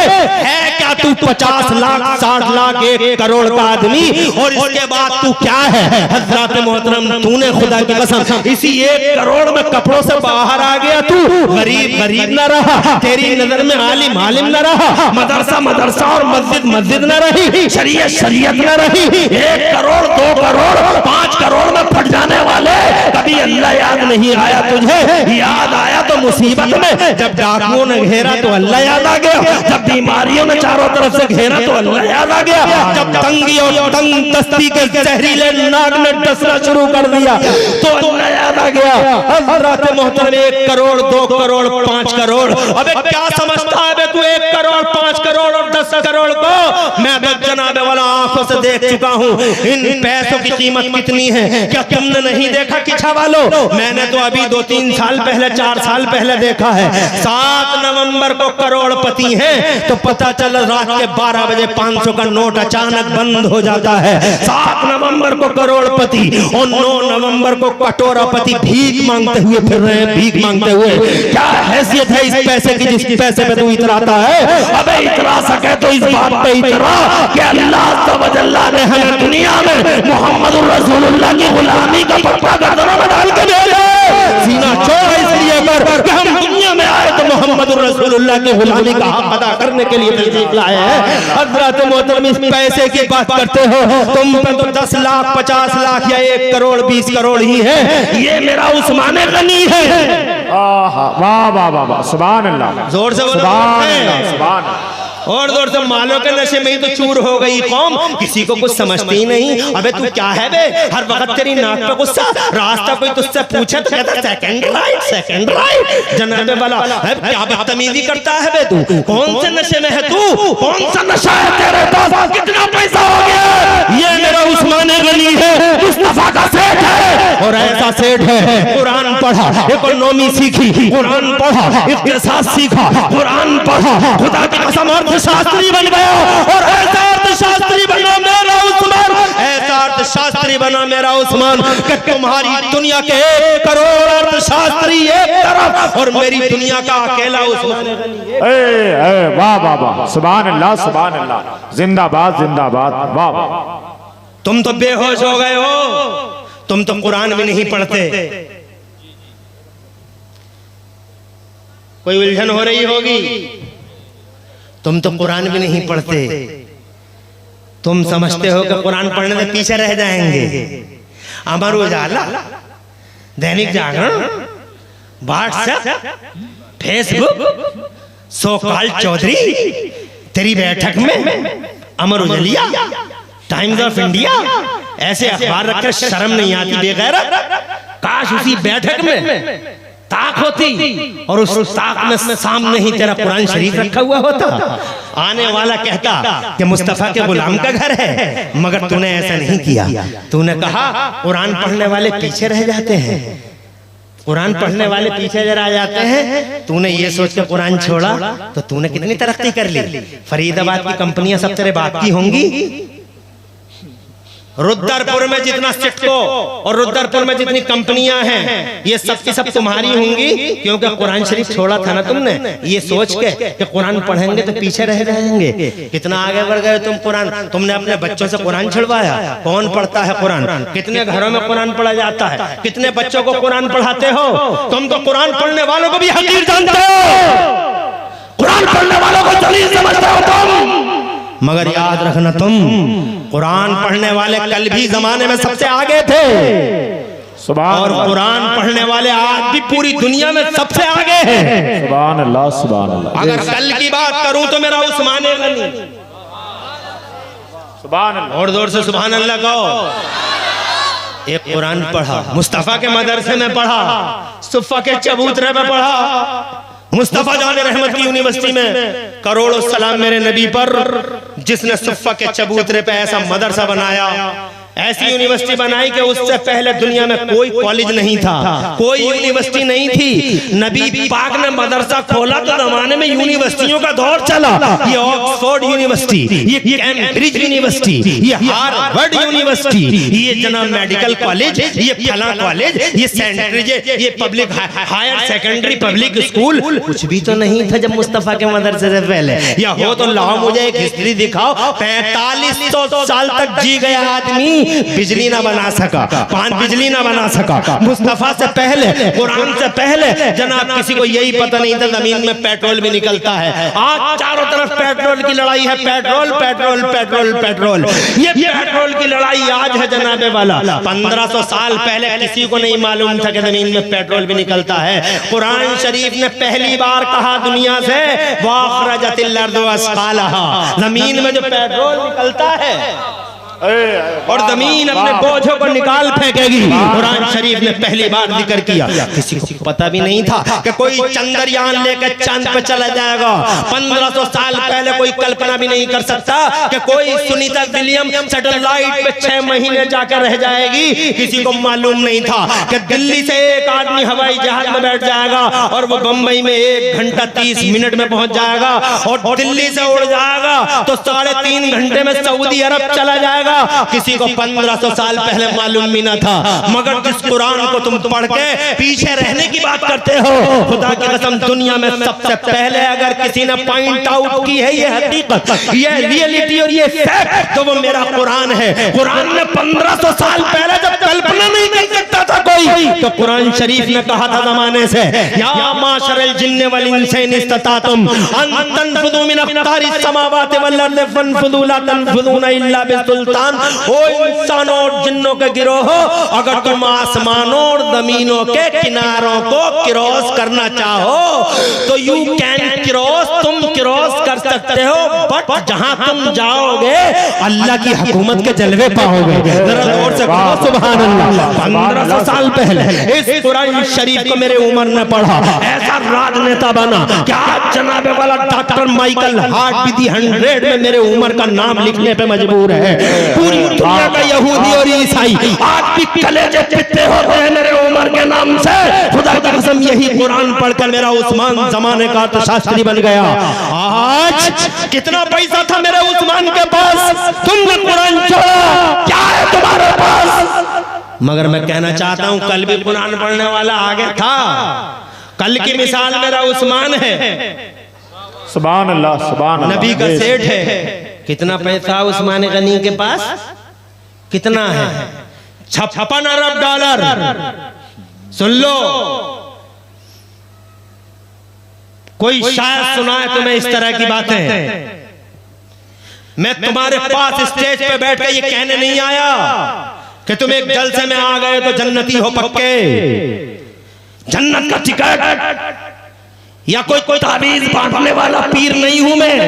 है क्या तू 50 लाख 60 लाख 1 करोड़ का आदमी, और इसके बाद तू क्या है? हजरत मोहतरम, तूने खुदा की कसम इसी 1 करोड़ में कपड़ों से बाहर आ गया। तू गरीब गरीब न रहा, तेरी नजर में आलिम आलिम न रहा, मदरसा मदरसा और मस्जिद मस्जिद न रही, शरीयत शरीयत न रही। 1 करोड़ 2 करोड़ 5 करोड़ में फट जाने वाले, कभी अल्लाह याद नहीं आया तुझे? याद आया तो मुसीबत में, जब डाकुओं ने घेरा तो अल्लाह याद आ गया, जब बीमारियों ने चारों तरफ से घेरा तो अल्लाह याद आ गया, जब तंगी और तंग दस्ती के जहरीले नाग ने डसना शुरू कर दिया तो अल्लाह याद आ गया। हज़रत मोहतरम 1 करोड़ 2 करोड़ 5 करोड़, अबे क्या समझता है बे तू 1 करोड़ 5 करोड़ और 10 करोड़ को? मैं तो जनाबे वाला आंखों से देख चुका हूँ इन पैसों की कीमत कितनी है। क्या तुमने नहीं देखा किछा वालों? मैंने तो अभी 2-3 साल पहले 4 साल पहले देखा है। 7 नवंबर को करोड़पति हैं तो पता चला रात के 12 बजे 500 का नोट अचानक बंद हो जाता है। 7 नवंबर को करोड़पति और 9 नवंबर को कटोरापति भीख मांगते हुए फिर रहे हैं, भीख मांगते हुए। क्या हैसियत है इस पैसे की जिस पैसे पे तू इतराता है? अबे इतरा सके तो इस बात पे इतरा कि अल्लाह तवज्जल्ला ने हमें दुनिया में मोहम्मद रसूलुल्लाह की गुलामी का पट्टा गर्दनों में डाल के भेजा। सीना चौड़ा इसलिए कर कि हम दुनिया में आए तो मोहम्मद रसूलुल्लाह की गुलामी का हक अदा करने के लिए तशरीफ लाए हैं। हज़रत मोहतरम, इस पैसे की बात करते हो, तुम पे तो 10 लाख 50 लाख या 1 करोड़ 20 करोड़ ही है। ये मेरा उस्मान गनी है। वाह वाह वाह वाह, सुभान अल्लाह, जोर से बोलो सुभान अल्लाह, सुभान अल्लाह। और जोर से, मालों के नशे में ही तो चूर हो गई कौम, किसी को कुछ समझती ही नहीं। अबे तू क्या है बे, हर वक्त तेरी नाक पे गुस्सा, रास्ता कोई तुझसे पूछे तो कहता सेकंड राइट। जनाबे वाला क्या बदतमीजी करता है बे तू? कौन से नशे में है तू? कौन सा नशा है तेरे पास? कितना पैसा हो गया? ये मेरा उस्मान गनी है, मुस्तफा का सेठ है, और ऐसा सेठ है कुरान पढ़ा, इकोनॉमी सीखी, कुरान पढ़ा, इक्तिसाद सीखा, कुरान पढ़ा, खुदा की कसम अर्थशास्त्री बन गया। और ऐसा अर्थशास्त्री बना मेरा उस्मान, ऐसा अर्थशास्त्री बना मेरा उस्मान कि तुम्हारी दुनिया के 1 करोड़ अर्थशास्त्री एक तरफ और मेरी दुनिया का अकेला उस्मान। वाह वाह वाह, सुभान अल्लाह, सुभान अल्लाह, जिंदाबाद जिंदाबाद, वाह वाह। तुम तो बेहोश हो गए हो, तुम तो कुरान भी नहीं पढ़ते। कोई उलझन हो रही होगी, तुम तो कुरान भी नहीं पढ़ते। तुम समझते हो कि कुरान पढ़ने से पीछे रह जाएंगे। Amar Ujala, Dainik Jagran, WhatsApp, Facebook, so called Chaudhary, तेरी बैठक में अमर उजलिया, टाइम्स ऑफ इंडिया ऐसे अखबार रखकर शर्म नहीं आती बेगैरत? काश उसी बैठक में ताक होती और उस ताक में सामने ही तेरा कुरान शरीफ रखा हुआ होता। आने वाला कहता कि मुस्तफा के गुलाम का घर है, मगर तूने ऐसा नहीं किया। तूने कहा कुरान पढ़ने वाले पीछे रह जाते हैं, कुरान पढ़ने वाले पीछे रह जाते हैं। तूने ये सोच के कुरान छोड़ा तो तूने कितनी तरक्की कर ली। फरीदाबाद की कंपनियां सब तेरे बाप की होंगी। रुद्रपुर में जितना सिटको और रुद्रपुर में जितनी कंपनियां हैं ये सब की सब तुम्हारी होंगी, क्योंकि कुरान शरीफ छोड़ा था ना तुमने, ये सोच के कि कुरान पढ़ेंगे तो पीछे रह जाएंगे। कितना आगे बढ़ गए तुम कुरान। तुमने अपने बच्चों से कुरान छुड़वाया। कौन पढ़ता है कुरान? कितने घरों में कुरान पढ़ा जाता है? कितने बच्चों को कुरान पढ़ाते हो? तुम तो कुरान पढ़ने वालों को भी हकीर जानते हो, कुरान पढ़ने वालों को जलील समझते हो तुम। मगर याद रखना, तुम कुरान पढ़ने वाले कल भी जमाने में सबसे आगे थे और कुरान पढ़ने वाले आज भी पूरी दुनिया में सबसे आगे हैं। सुभान अल्लाह, सुभान अल्लाह। अगर कल की बात करूं तो मेरा उस्मान गनी। सुभान अल्लाह, और जोर से सुभान अल्लाह कहो। एक कुरान पढ़ा, मुस्तफा के मदरसे में पढ़ा, सुफ़ा के चबूतरे में पढ़ा, मुस्तफा जान रहमत की यूनिवर्सिटी में करोड़ों सलाम मेरे नबी पर, जिसने सुफ़ा के चबूतरे पे ऐसा मदरसा बनाया, ऐसी यूनिवर्सिटी बनाई कि उससे पहले दुनिया में कोई कॉलेज नहीं था, कोई यूनिवर्सिटी नहीं थी। नबी पाक ने मदरसा खोला तो जमाने में यूनिवर्सिटियों का दौर चला। ये ऑक्सफोर्ड यूनिवर्सिटी, ये कैम्ब्रिज यूनिवर्सिटी, ये हार्वर्ड यूनिवर्सिटी, ये जनाब मेडिकल कॉलेज, ये फला कॉलेज, ये सेंट्रिज, ये public higher secondary public school, कुछ भी तो नहीं था जब मुस्तफा के मदरसे से पहले। या हो तो लाओ मुझे एक हिस्ट्री दिखाओ। 4500 साल तक जी गया आदमी, बिजली ना बना सका, बिजली ना बना सका। मुस्तफा से पहले, कुरान से पहले जनाब किसी को यही पता नहीं था जमीन में पेट्रोल भी निकलता है। आज चारों तरफ पेट्रोल की लड़ाई है, पेट्रोल पेट्रोल पेट्रोल पेट्रोल। ये पेट्रोल की लड़ाई आज है जनाबे वाला। 1500 साल पहले किसी को नहीं मालूम था कि जमीन में पेट्रोल भी निकलता है। कुरान शरीफ ने पहली बार कहा दुनिया से, वाखरजतिल अर्दु अस्कालहा, जमीन में जो पेट्रोल निकलता है और जमीन अपने बोझों को निकाल फेंकेगी। कुरान शरीफ ने पहली बार जिक्र किया। किसी को पता भी नहीं था कि कोई चंद्रयान लेकर चांद पे चला जाएगा। 1500 साल पहले कोई कल्पना भी नहीं कर सकता कि कोई सुनीता विलियम सैटेलाइट पे 6 महीने जाकर रह जाएगी। किसी को मालूम नहीं था कि दिल्ली से एक आदमी हवाई जहाज में बैठ जाएगा और वो बंबई में 1 घंटा 30 मिनट में पहुंच जाएगा और दिल्ली से उड़ जाएगा तो 3.5 घंटे में सऊदी अरब चला जाएगा। किसी को 1500 साल पहले मालूम भी ना था। मगर जिस कुरान को तुम पढ़ के पीछे रहने की बात करते हो, खुदा की कसम दुनिया में सबसे पहले अगर किसी ने पॉइंट आउट की है ये हकीकत, ये रियलिटी और ये फैक्ट, तो वो मेरा कुरान है। कुरान ने 1500 साल पहले जब कल्पना नहीं कर सकता था कोई, तो कुरान शरीफ ने कहा था जमाने से, या माशरल जिन्न वल इंसी इन इस्ततातुम अन तनफुदू मिन अक़तारिस समावाति वल अर्दि फनफुदू ला तनफुदूना इल्ला बिसुल्तान। ओ इंसानों और जिन्नों के गिरोह, अगर तुम आसमानों और जमीनों के किनारों को क्रॉस करना चाहो तो यू कैन क्रॉस, तुम क्रॉस कर सकते हो, बट जहां तुम जाओगे अल्लाह की हुकूमत के जलवे पाओगे। जरा जोर से कहो सुभान अल्लाह। 1500 साल पहले इस कुरान शरीफ को मेरे उमर ने पढ़ा, ऐसा राजनेता बना कि आज जनाबे वाला डॉक्टर माइकल हार्ट भी दी 100 में मेरे उमर का नाम लिखने पे मजबूर है। पूरी दुनिया का यहूदी और ईसाई आज भी कलेजे पिटते होते हैं मेरे उमर के नाम से। खुदा की कसम यही कुरान पढ़कर मेरा उस्मान जमाने का तो शास्त्री बन गया। आज कितना पैसा था मेरे उस्मान के पास, तुमने कुरान छोड़ा, क्या है तुम्हारे पास? मगर मैं कहना चाहता हूं कल भी कुरान पढ़ने वाला आगे था। कल की मिसाल मेरा उस्मान है। सुभान अल्लाह, सुभान अल्लाह। नबी का सेठ है। कितना पैसा उस्मान गनी के पास? कितना है? 56 अरब डॉलर। सुन लो, कोई शायद सुनाए तुम्हें इस तरह की बातें। मैं तुम्हारे पास स्टेज पे बैठ के ये कहने नहीं आया कि तुम एक जलसे में आ गए तो जन्नती हो पक्के। जन्नत का टिकट या कोई ताबीज बांटने वाला पीर नहीं हूं मैं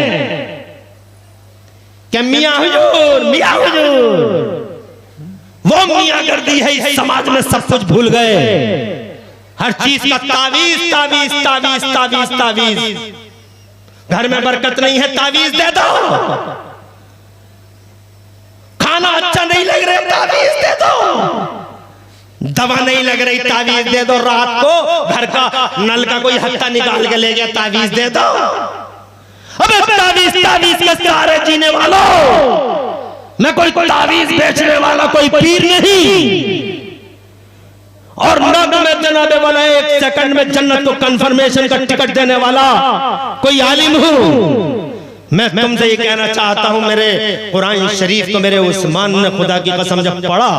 कि मियां हुजूर वो मियां गर्दी है इस समाज में सब कुछ भूल गए। हर चीज का तावीज तावीज तावीज तावीज तावीज। घर में बरकत नहीं है, तावीज दे दो। खाना अच्छा नहीं लग रहा, तावीज दे दो। दवा नहीं लग रही, तावीज दे दो। रात को घर का नल का कोई हत्था निकाल के ले गया, तावीज दे दो। अबे तावीज तावीज के सारे जीने वालों, मैं कोई तावीज बेचने वाला कोई पीर नहीं, और न मैं जनाबे वाला 1 सेकंड में जन्नत को कंफर्मेशन का टिकट देने वाला कोई आलिम हूं। मैं तुमसे ये कहना चाहता हूं, मेरे कुरान शरीफ तो मेरे उस्मान ने खुदा की कसम जब पढ़ा,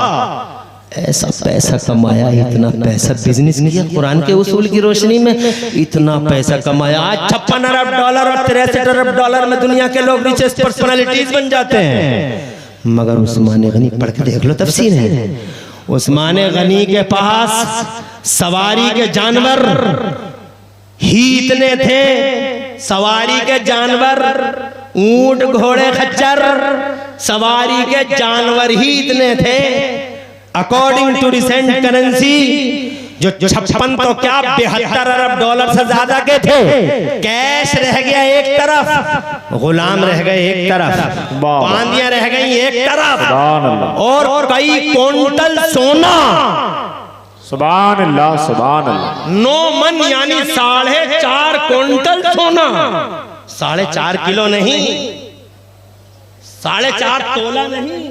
ऐसा पैसा कमाया, इतना पैसा बिजनेस किया कुरान के उसूल की रोशनी में, इतना पैसा कमाया। आज 56 अरब डॉलर और 63 अरब डॉलर में दुनिया के लोग रिचेस्ट पर्सनालिटीज बन जाते हैं। मगर उस्मान गनी पढ़ के देख लो, तफसीर है। उस्मान गनी के पास सवारी के जानवर ही इतने थे, सवारी के जानवर, ऊंट घोड़े खच्चर, सवारी के जानवर ही इतने थे। अकॉर्डिंग टू रिसेंट करेंसी जो 56 तो क्या 72 अरब डॉलर से ज्यादा के थे। कैश रह गया एक तरफ, गुलाम रह गए एक तरफ, बांदियां रह गई एक तरफ, और कई क्विंटल सोना। सुभान अल्लाह सुभान अल्लाह। 9 मन यानी 4.5 क्विंटल सोना। 4.5 किलो नहीं, 4.5 तोला नहीं,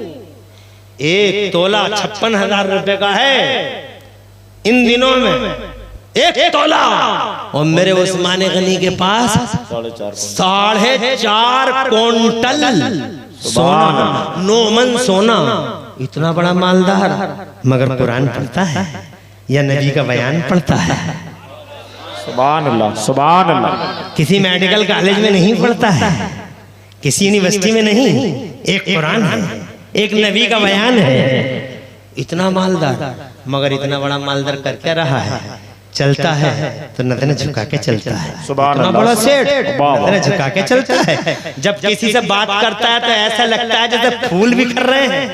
1 तोला 56,000 रुपए का है इन दिनों में, 1 तोला। और मेरे उस्मान गनी के पास 4.5 क्विंटल सोना, 9 मन सोना। इतना बड़ा मालदार, मगर कुरान पढ़ता है या नबी का बयान पढ़ता है? सुभान अल्लाह सुभान अल्लाह। किसी मेडिकल कॉलेज में नहीं पढ़ता है, किसी यूनिवर्सिटी में नहीं, एक कुरान है, एक नबी का बयान है। इतना मालदार, मगर इतना बड़ा मालदार कर क्या रहा है? चलता है तो नजरें झुका के चलता है। इतना बड़ा सेठ नजरें झुका के चलता है। जब किसी से बात करता है तो ऐसा लगता है जैसे फूल बिखर रहे हैं।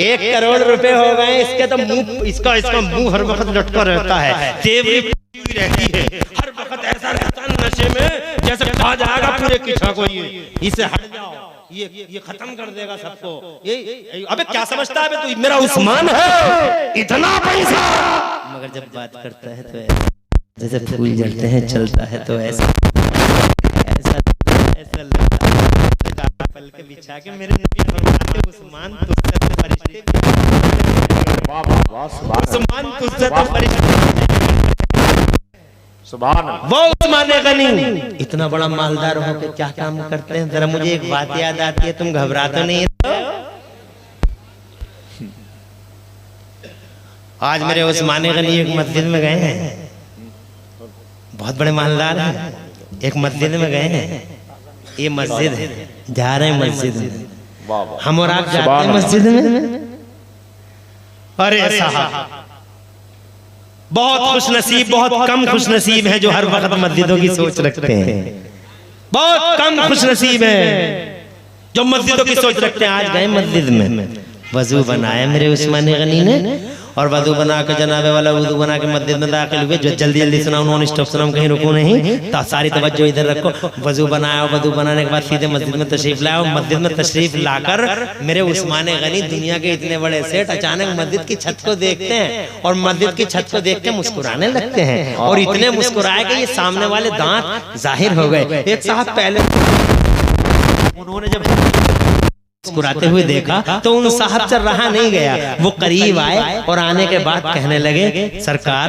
1 करोड़ रुपए हो गए इसके, तो मुंह इसका मुंह हर वक्त लटका रहता है, तेवरी रहती है, हर वक्त ऐसा रहता है नशे में जैसे खा जाएगा पूरे किछा को। ये इसे हट जाओ, ये खत्म कर देगा सबको। ये अबे क्या समझता है तू? मेरा उस्मान है, इतना पैसा, मगर जब बात करता है तो जैसे फूल जलते हैं, चलता है तो ऐसा ऐसा ऐसा लगता है पल के बिछा के मेरे नबी फरमाते उस्मान तुझसे तो फरिश्ते, उस्मान तुझसे तो फरिश्ते। सुभान अल्लाह। वो उस्मान गनी इतना बड़ा मालदार हो के क्या काम करते हैं? जरा मुझे एक बात याद आती है, तुम घबरा तो नहीं हो? आज मेरे उस्मान गनी एक मस्जिद में गए हैं, बहुत बड़े मालदार हैं, एक मस्जिद में गए हैं। ये मस्जिद है, जा रहे हैं मस्जिद में, हम और आप जाते हैं मस्जिद में। अरे साहब, बहुत खुशनसीब, बहुत कम खुशनसीब है जो हर वक्त मस्जिदों की सोच रखते हैं। बहुत कम खुशनसीब है जो मस्जिदों की सोच रखते हैं। आज गए मस्जिद में, वजू बनाया मेरे उस्मान गनी ने, और वजू बना के जनाबे वाला वजू बना के मस्जिद में दाखिल हुए। जो जल्दी जल्दी सुनाओ, नॉन स्टॉप सुनाओ, कहीं रुको नहीं, तो सारी तवज्जो इधर रखो। वजू बनाया, वजू बनाने के बाद सीधे मस्जिद में तशरीफ लाया। मस्जिद में तशरीफ लाकर मेरे उस्मान गनी, दुनिया के इतने बड़े सेठ, अचानक मस्जिद की छत को देखते हैं, और मस्जिद की छत को देख के मुस्कुराने लगते हैं। और इतने मुस्कुराए कि ये सामने वाले दांत जाहिर हो गए। एक साहब पहले उन्होंने जब मुस्कुराते हुए देखा तो उन साहब से रहा नहीं गया, वो करीब आए और आने के बाद कहने लगे, सरकार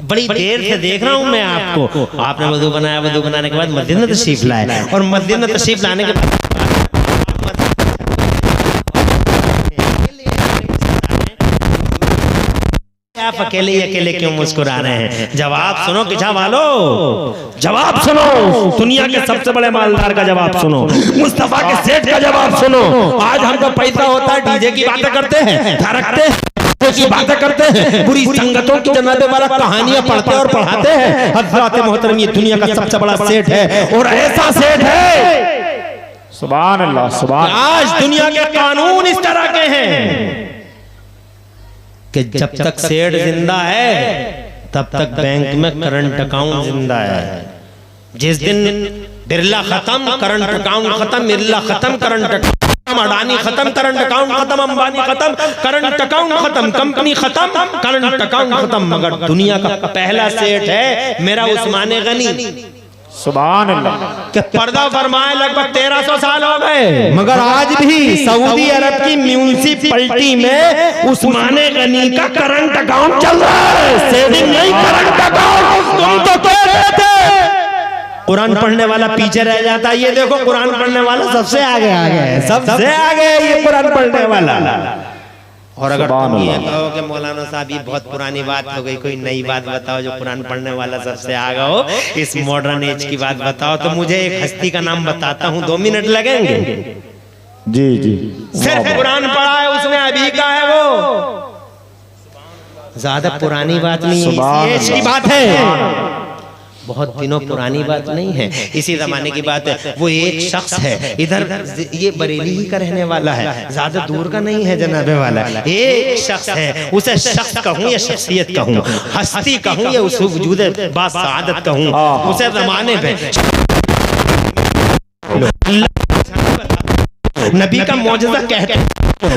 बड़ी देर से देख रहा हूं मैं आपको, आपने वजू बनाया, वजू बनाने के बाद मस्जिद में तशरीफ लाए, और मस्जिद में तशरीफ लाने के बाद आप अकेले अकेले क्यों मुस्कुरा रहे हैं? जवाब सुनो किछा वालो, जवाब सुनो, दुनिया के सबसे बड़े मालदार का जवाब सुनो, मुस्तफा के सेठ का जवाब सुनो। आज हमको पैसा होता है, डीजे की बातें करते हैं, रखते हैं, की बातें करते हैं, बुरी संगतों की जनाबे वाला कहानियां पढ़ते और पढ़ाते हैं। हज़रात मोहतरम, ये दुनिया का सबसे बड़ा सेठ है और ऐसा सेठ है सुभान अल्लाह सुभान। आज दुनिया के कानून इस तरह के हैं कि जब तक सेठ जिंदा है तब तक बैंक में करंट अकाउंट जिंदा है। जिस दिन बिरला खत्म, करंट अकाउंट खत्म, बिरला खत्म, करंट अकाउंट, अडानी खत्म, करंट अकाउंट खत्म, अंबानी खत्म, करंट अकाउंट खत्म, कंपनी खत्म, करंट अकाउंट खत्म। मगर दुनिया का पहला सेठ है मेरा उस्मान गनी, सुभान अल्लाह, कि पर्दा फरमाए लगभग 1300 साल हो गए, मगर आज भी सऊदी अरब की म्यूनिसिपैलिटी में उस्मान गनी का करंट अकाउंट चल रहा है, सेविंग नहीं, करंट अकाउंट। तुम तो कह रहे थे कुरान पढ़ने वाला पीछे रह जाता है, ये देखो कुरान पढ़ने वाला सबसे आगे आ गया, सबसे आगे ये कुरान पढ़ने वाला। और अगर तुम ये कहो कि मौलाना साहब ये बहुत पुरानी बात हो गई, कोई नई बात बताओ जो कुरान पढ़ने वाला सबसे आगे हो, इस मॉडर्न एज की बात बताओ, तो मुझे एक हस्ती का नाम बताता हूँ, 2 मिनट लगेंगे। जी जी, सिर्फ कुरान पढ़ा है उसने, अभी का है वो, ज्यादा पुरानी बात नहीं है, एज की बात है, बहुत दिनों पुरानी बात नहीं है, इसी जमाने की बात है। वो एक शख्स है, इधर ये बरेली ही का रहने वाला है, ज्यादा दूर का नहीं है जनाबे वाला, एक शख्स है, उसे शख्स कहूँ या शख्सियत कहूँ, हस्ती कहूँ या उस वजूद बासादत कहूँ, उसे जमाने में नबी का मौजज़ा कहते हैं।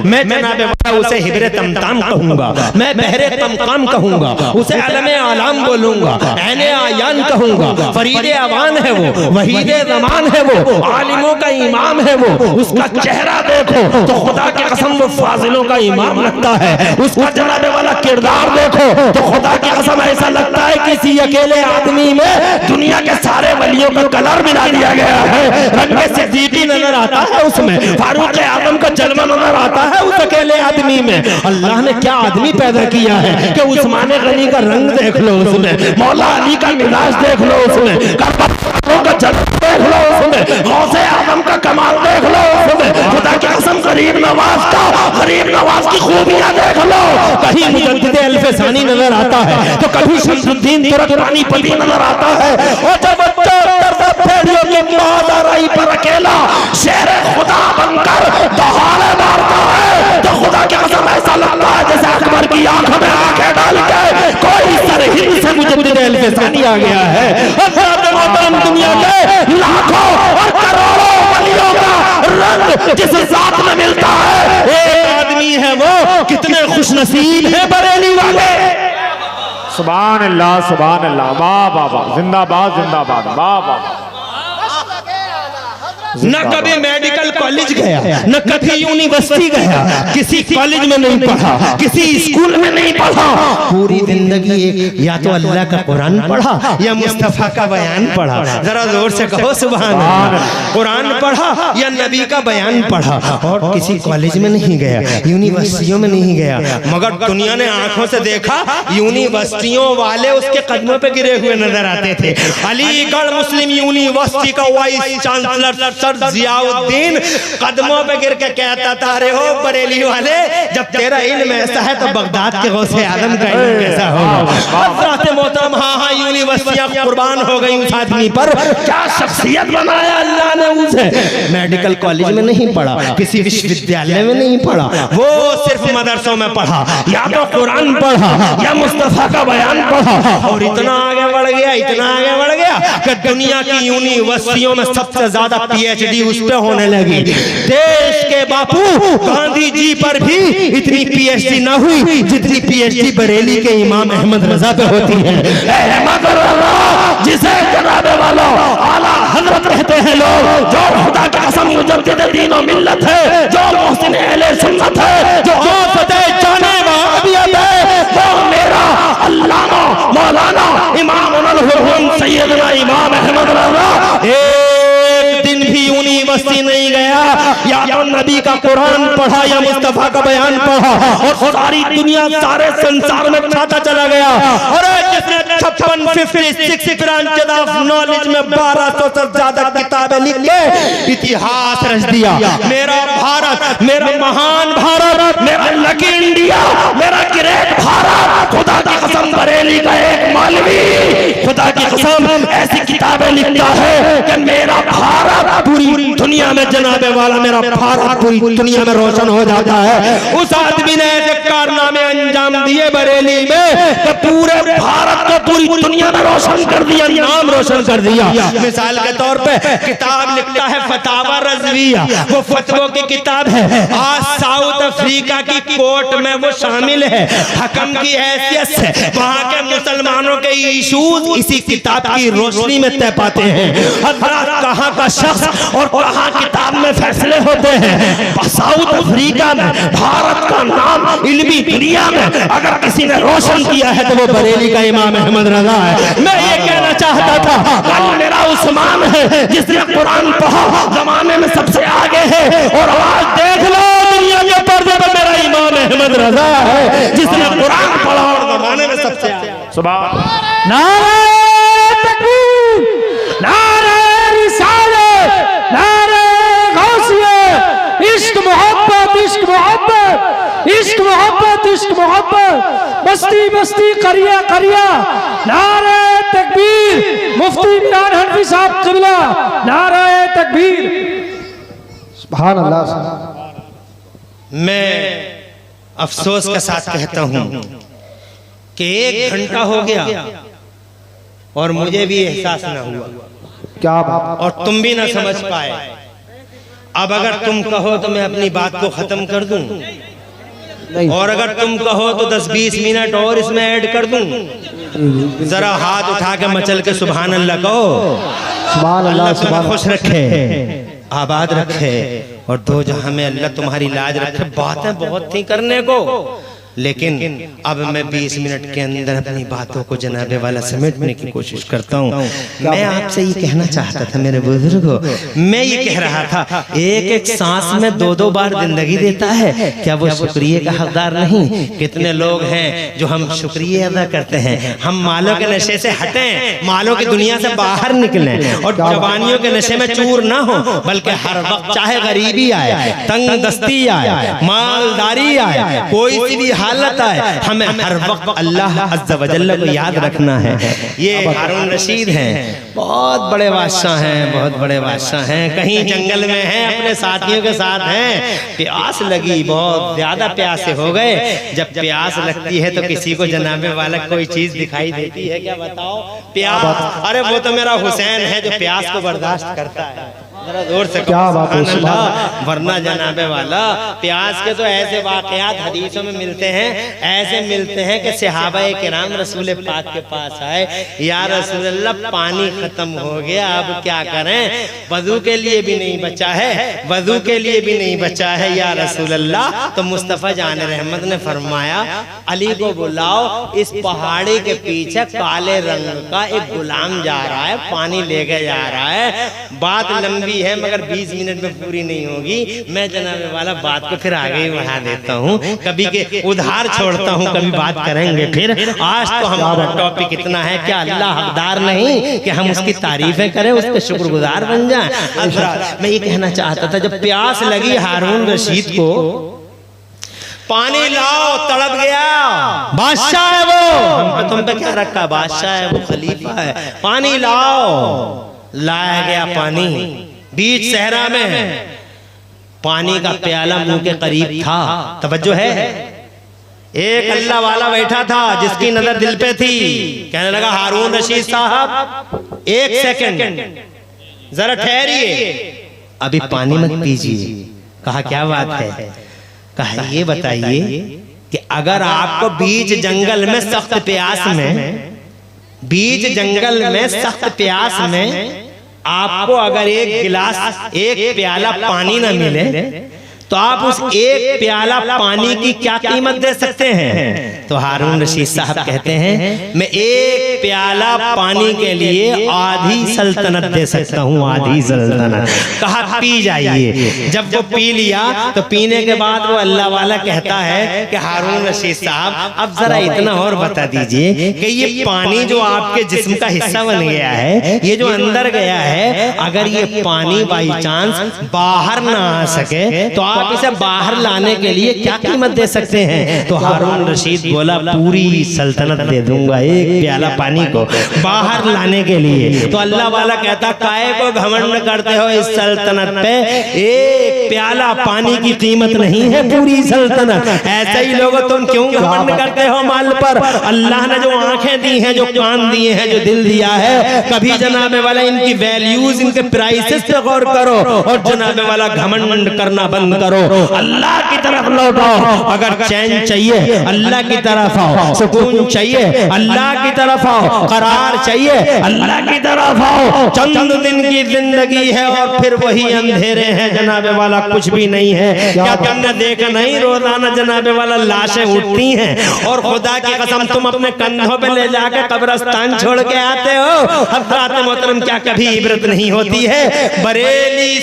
मैं जनाबे वाला उसे हिब्रे तमताम कहूंगा, मैं बहरे तमकाम कहूंगा, उसे अलमे आलाम बोलूंगा, ऐने आयान कहूंगा, फरीदे अवान है वो, वहीदे ज़मान है वो, आलिमों का इमाम है वो, उसका चेहरा देखो तो खुदा की कसम वो फाजिलों का इमाम लगता है, उसका जनाबे वाला किरदार देखो तो खुदा की कसम ऐसा लगता है किसी अकेले आदमी में दुनिया के सारे वलियों का कलर मिला दिया गया है। रंगे सिद्दीकी नजर आता है उसमें, फारूक आजम का जलवा नजर आता है उस अकेले आदमी में। अल्लाह ने क्या आदमी पैदा किया है कि उस्मान गनी का रंग देख लो उसमें, मौला अली का मिजाज देख लो उसमें, करबला का जलवा देख लो उसमें, गौसे आजम का कमाल देख लो उसमें, खुदा की कसम गरीब नवाज की खूबियां देख लो। कहीं मुजद्दिद अल्फसानी नजर आता है तो कभी शमसुद्दीन तुर्कमानी पति नजर आता है, और जब भेड़ियों की मादाराई पर अकेला शेर खुदा बनकर दहाड़े मारता है तो खुदा की कसम ऐसा लगता है जैसे अकबर की आंख में आंखें डाल के कोई सरहिंद से मुजद्दिद अल्फसानी आ गया है। हज़रत मोहतरम, दुनिया के लाखों और करोड़ों वलियों का रंग जिस जात में मिलता है, एक आदमी है वो, कितने खुशनसीब है बरेली वाले। सुभान अल्लाह सुभान अल्लाह, वाह वाह वाह, जिंदाबाद जिंदाबाद, वाह वाह। न कभी मेडिकल कॉलेज गया, न कभी यूनिवर्सिटी गया, किसी कॉलेज में नहीं पढ़ा, किसी स्कूल में नहीं पढ़ा, पूरी जिंदगी या तो अल्लाह का कुरान पढ़ा या मुस्तफा का बयान पढ़ा। जरा जोर से कहो सुभान अल्लाह। कुरान पढ़ा या नबी का बयान पढ़ा, और किसी कॉलेज में नहीं गया, यूनिवर्सिटियों में नहीं गया, मगर दुनिया ने आंखों से देखा यूनिवर्सिटियों वाले उसके कदमों पे गिरे हुए नजर आते थे। अलीगढ़ मुस्लिम यूनिवर्सिटी का वाइस चांसलर सर जियाउद्दीन कदमों पे गिर के कहता था, अरे हो बरेली वाले, जब तेरा इल्म ऐसा है तो बगदाद के गौसे आजम का इल्म कैसा होगा। हज़रत मोहतरम, हाँ यूनिवर्सिटियां कुर्बान हो गई उस आदमी पर, क्या शख्सियत बनाया अल्लाह ने उसे। मेडिकल कॉलेज में नहीं पढ़ा, किसी विश्वविद्यालय में नहीं पढ़ा, वो सिर्फ मदरसों में पढ़ा, या तो कुरान पढ़ा या मुस्तफा का बयान पढ़ा, और इतना आगे बढ़ गया, इतना आगे बढ़ गया कि दुनिया की यूनिवर्सिटियों में सबसे ज्यादा पीएचडी उस पे होने लगी। देश के बापू गांधी जी पर भी इतनी पीएचडी ना हुई जितनी पीएचडी बरेली के इमाम अहमद रजा पे होती है। अहमद रजा, जिसे जनाबे वालों आला हजरत कहते हैं लोग, जो खुदा की कसम मुजद्दिद दीन और मिल्लत है, जो मोहसिन अहले सुन्नत है, जो आफते जाने वहाबियत है, वो मेरा अल्लामा मौलाना इमामुल हुर्रम सैयदना इमाम अहमद रजा एक दिन भी यूनिवर्सिटी नहीं गया, या तो नबी का कुरान पढ़ा या मुस्तफा का बयान पढ़ा, और सारी दुनिया सारे संसार में छाता चला गया। और जिसने 56 ब्रांचेस ऑफ नॉलेज में 1200 से ज्यादा किताबें लिख के इतिहास रच दिया। मेरा भारत, मेरा महान भारत, मेरा लकी इंडिया, मेरा ग्रेट भारत, खुदा की कसम बरेली का एक मौलवी खुदा की कसम ऐसी किताबें लिखता है कि मेरा भारत पूरी दुनिया में जनाबे वाला, मेरा भारत पूरी दुनिया में रोशन हो जाता है। उस आदमी ने ऐसे कारनामे अंजाम दिए बरेली में कि पूरे भारत को पूरी दुनिया में रोशन कर दिया, नाम रोशन कर दिया। मिसाल के तौर पे किताब लिखता है फतावा रज़विया, वो फतवों की किताब है। आज साउथ अफ्रीका की कोर्ट में वो शामिल है हकम की हैसियत से। वहाँ के मुसलमानों के इशूज इसी किताब की रोशनी में तय पाते हैं। हज़रत कहाँ का शख्स और कहाँ किताब में फैसले होते हैं। साउथ अफ्रीका में भारत का नाम इल्मी दुनिया में अगर किसी ने रोशन किया है तो वो बरेली का इमाम अहमद रजा है। मैं ये कहना चाहता था कल मेरा उस्मान है जिसने कुरान पढ़ा, जमाने में सबसे आगे है, और आज देख लो दुनिया के पर्दे पर मेरा इमाम अहमद रजा है जिसने कुरान पढ़ा और जमाने में सबसे आगे। सुभान नारे तकबीर, नारे रिसालत, नारे गौसियत, इश्क मोहब्बत, इश्क मोहब्बत, इश्क मोहब्बत, इश्क मोहब्बत, बस्ती बस्ती करिया करिया, नारे तकबीर, मुफ्ती इमरान हनफी साहब क़िबला, नारे तकबीर। सुभान अल्लाह। मैं अफसोस के साथ कहता हूं कि 1 घंटा हो गया और मुझे भी एहसास ना हुआ, क्या बात। और तुम भी ना समझ पाए। अब अगर तुम कहो तो मैं अपनी बात को खत्म कर दूं, और अगर तुम कहो तो 10-20 मिनट और इसमें ऐड कर दूं। जरा हाथ उठा के मचल के सुभान अल्लाह कहो। सुभान अल्लाह, तुम्हें खुश रखे, आबाद रखे, और दो जहां में अल्लाह तुम्हारी लाज रखे। बातें बहुत थी करने को, लेकिन अब मैं 20 मिनट के अंदर अपनी बातों को जनाबे वाला समेटने की कोशिश करता हूँ। मैं आपसे ये कहना चाहता था मेरे बुजुर्गों, मैं ये कह रहा था एक एक सांस में 2-2 बार जिंदगी देता है, क्या वो शुक्रिया का हकदार नहीं? कितने लोग हैं जो हम शुक्रिया अदा करते हैं। हम मालों के नशे से हटें, मालों की दुनिया से बाहर निकलें, और जवानियों के नशे में चूर ना हो, बल्कि हर वक्त चाहे गरीबी आए, तंग दस्ती आए, मालदारी आए, कोई सी भी हालत आए, हमें हर वक्त अल्लाह अज़्ज़ा व जल्ल को याद रखना है। ये हारून रशीद हैं, बहुत बड़े बादशाह हैं, बहुत बड़े बादशाह हैं। कहीं जंगल में हैं, अपने साथियों के साथ हैं, प्यास लगी, बहुत ज्यादा प्यासे हो गए। जब प्यास लगती है तो किसी को जनाबे वाला कोई चीज दिखाई देती है क्या? बताओ। प्यास, अरे वो तो मेरा हुसैन है जो प्यास को बर्दाश्त करता है। जरा जोर से क्या बात है, वरना जनाबे वाला प्यास के तो ऐसे वाकयात हदीसों में मिलते हैं, ऐसे मिलते हैं कि सहाबाए किराम रसूल पाक के पास आए, या रसूल अल्लाह पानी खत्म हो गया, अब क्या करें? वजू के लिए भी नहीं बचा है, वजू के लिए भी नहीं बचा है या रसूल अल्लाह। तो मुस्तफ़ा जान रहमत ने फरमाया अली को बुलाओ, इस पहाड़ी के पीछे काले रंग का एक गुलाम जा रहा है, पानी लेके जा रहा है। बात लंबी है मगर 20 मिनट में पूरी नहीं होगी। मैं जनाबे वाला बात को फिर आगे ही बढ़ा देता हूँ, कभी के उधार छोड़ता हूँ, कभी बात करेंगे फिर। आज तो हमारा टॉपिक इतना है, क्या अल्लाह हकदार नहीं कि हम उसकी तारीफें करें, उसके शुक्रगुजार बन जाएं? मैं ये कहना चाहता था, जब प्यास लगी हारून रशीद को, पानी लाओ, तड़प गया, बादशाह है वो, तुम पे क्या रखा, बादशाह है वो, खलीफा है, पानी लाओ। लाया गया पानी, बीच सहरा में पानी का प्याला मुंह के करीब था। तवज्जो है, एक अल्लाह वाला बैठा था जिसकी नजर दिल पे थी। कहने लगा हारून रशीद साहब 1 सेकंड जरा ठहरिए, अभी पानी मत पीजिए। कहा क्या बात है? कहा ये बताइए कि अगर आपको बीच जंगल में सख्त प्यास में, बीच जंगल में सख्त प्यास में आपको अगर एक गिलास, एक प्याला पानी ना मिले तो आप उस एक प्याला पानी की क्या कीमत दे सकते हैं? तो हारून रशीद साहब कहते हैं मैं एक प्याला पानी के लिए आधी सल्तनत दे सकता हूँ, आधी सल्तनत। कहा पी जाइए। जब वो पी लिया तो पीने के बाद वो अल्लाह वाला कहता है कि हारून रशीद साहब अब जरा इतना और बता दीजिए कि ये पानी जो आपके जिस्म का हिस्सा बन गया है, ये जो अंदर गया है, अगर ये पानी बाई चांस बाहर ना आ सके तो आप इसे बाहर लाने के लिए क्या कीमत दे सकते हैं? तो हारून रशीद बोला पूरी सल्तनत दे दूंगा एक प्याला पानी को बाहर लाने के लिए। तो अल्लाह वाला कहता काहे को घमंड करते हो इस सल्तनत पे, एक प्याला पानी की कीमत नहीं है पूरी सल्तनत। ऐसे ही लोगों तुम क्यों घमंड करते हो माल पर? अल्लाह ने जो आंखें दी हैं, जो कान दिए हैं, जो दिल दिया है, कभी जनाबे वाला इनकी वैल्यूज, इनके प्राइसेस पे गौर करो और जनाबे वाला घमंड करना बंद करो। अल्लाह की तरफ लौटो। अगर चैन चाहिए अल्लाह की तरफ आओ, सुकून चाहिए अल्लाह की तरफ आओ, करार चाहिए अल्लाह की तरफ आओ। चंद दिन की जिंदगी है और फिर वही अंधेरे हैं जनाबे वाला, कुछ भी नहीं है। क्या तुमने देखा नहीं रोजाना जनाबे वाला लाशें उठती हैं और खुदा की कसम तुम अपने कंधों पे ले जाके कब्रिस्तान छोड़ के आते हो। हज़रात मोहतरम क्या कभी इबरत नहीं होती है? बरेली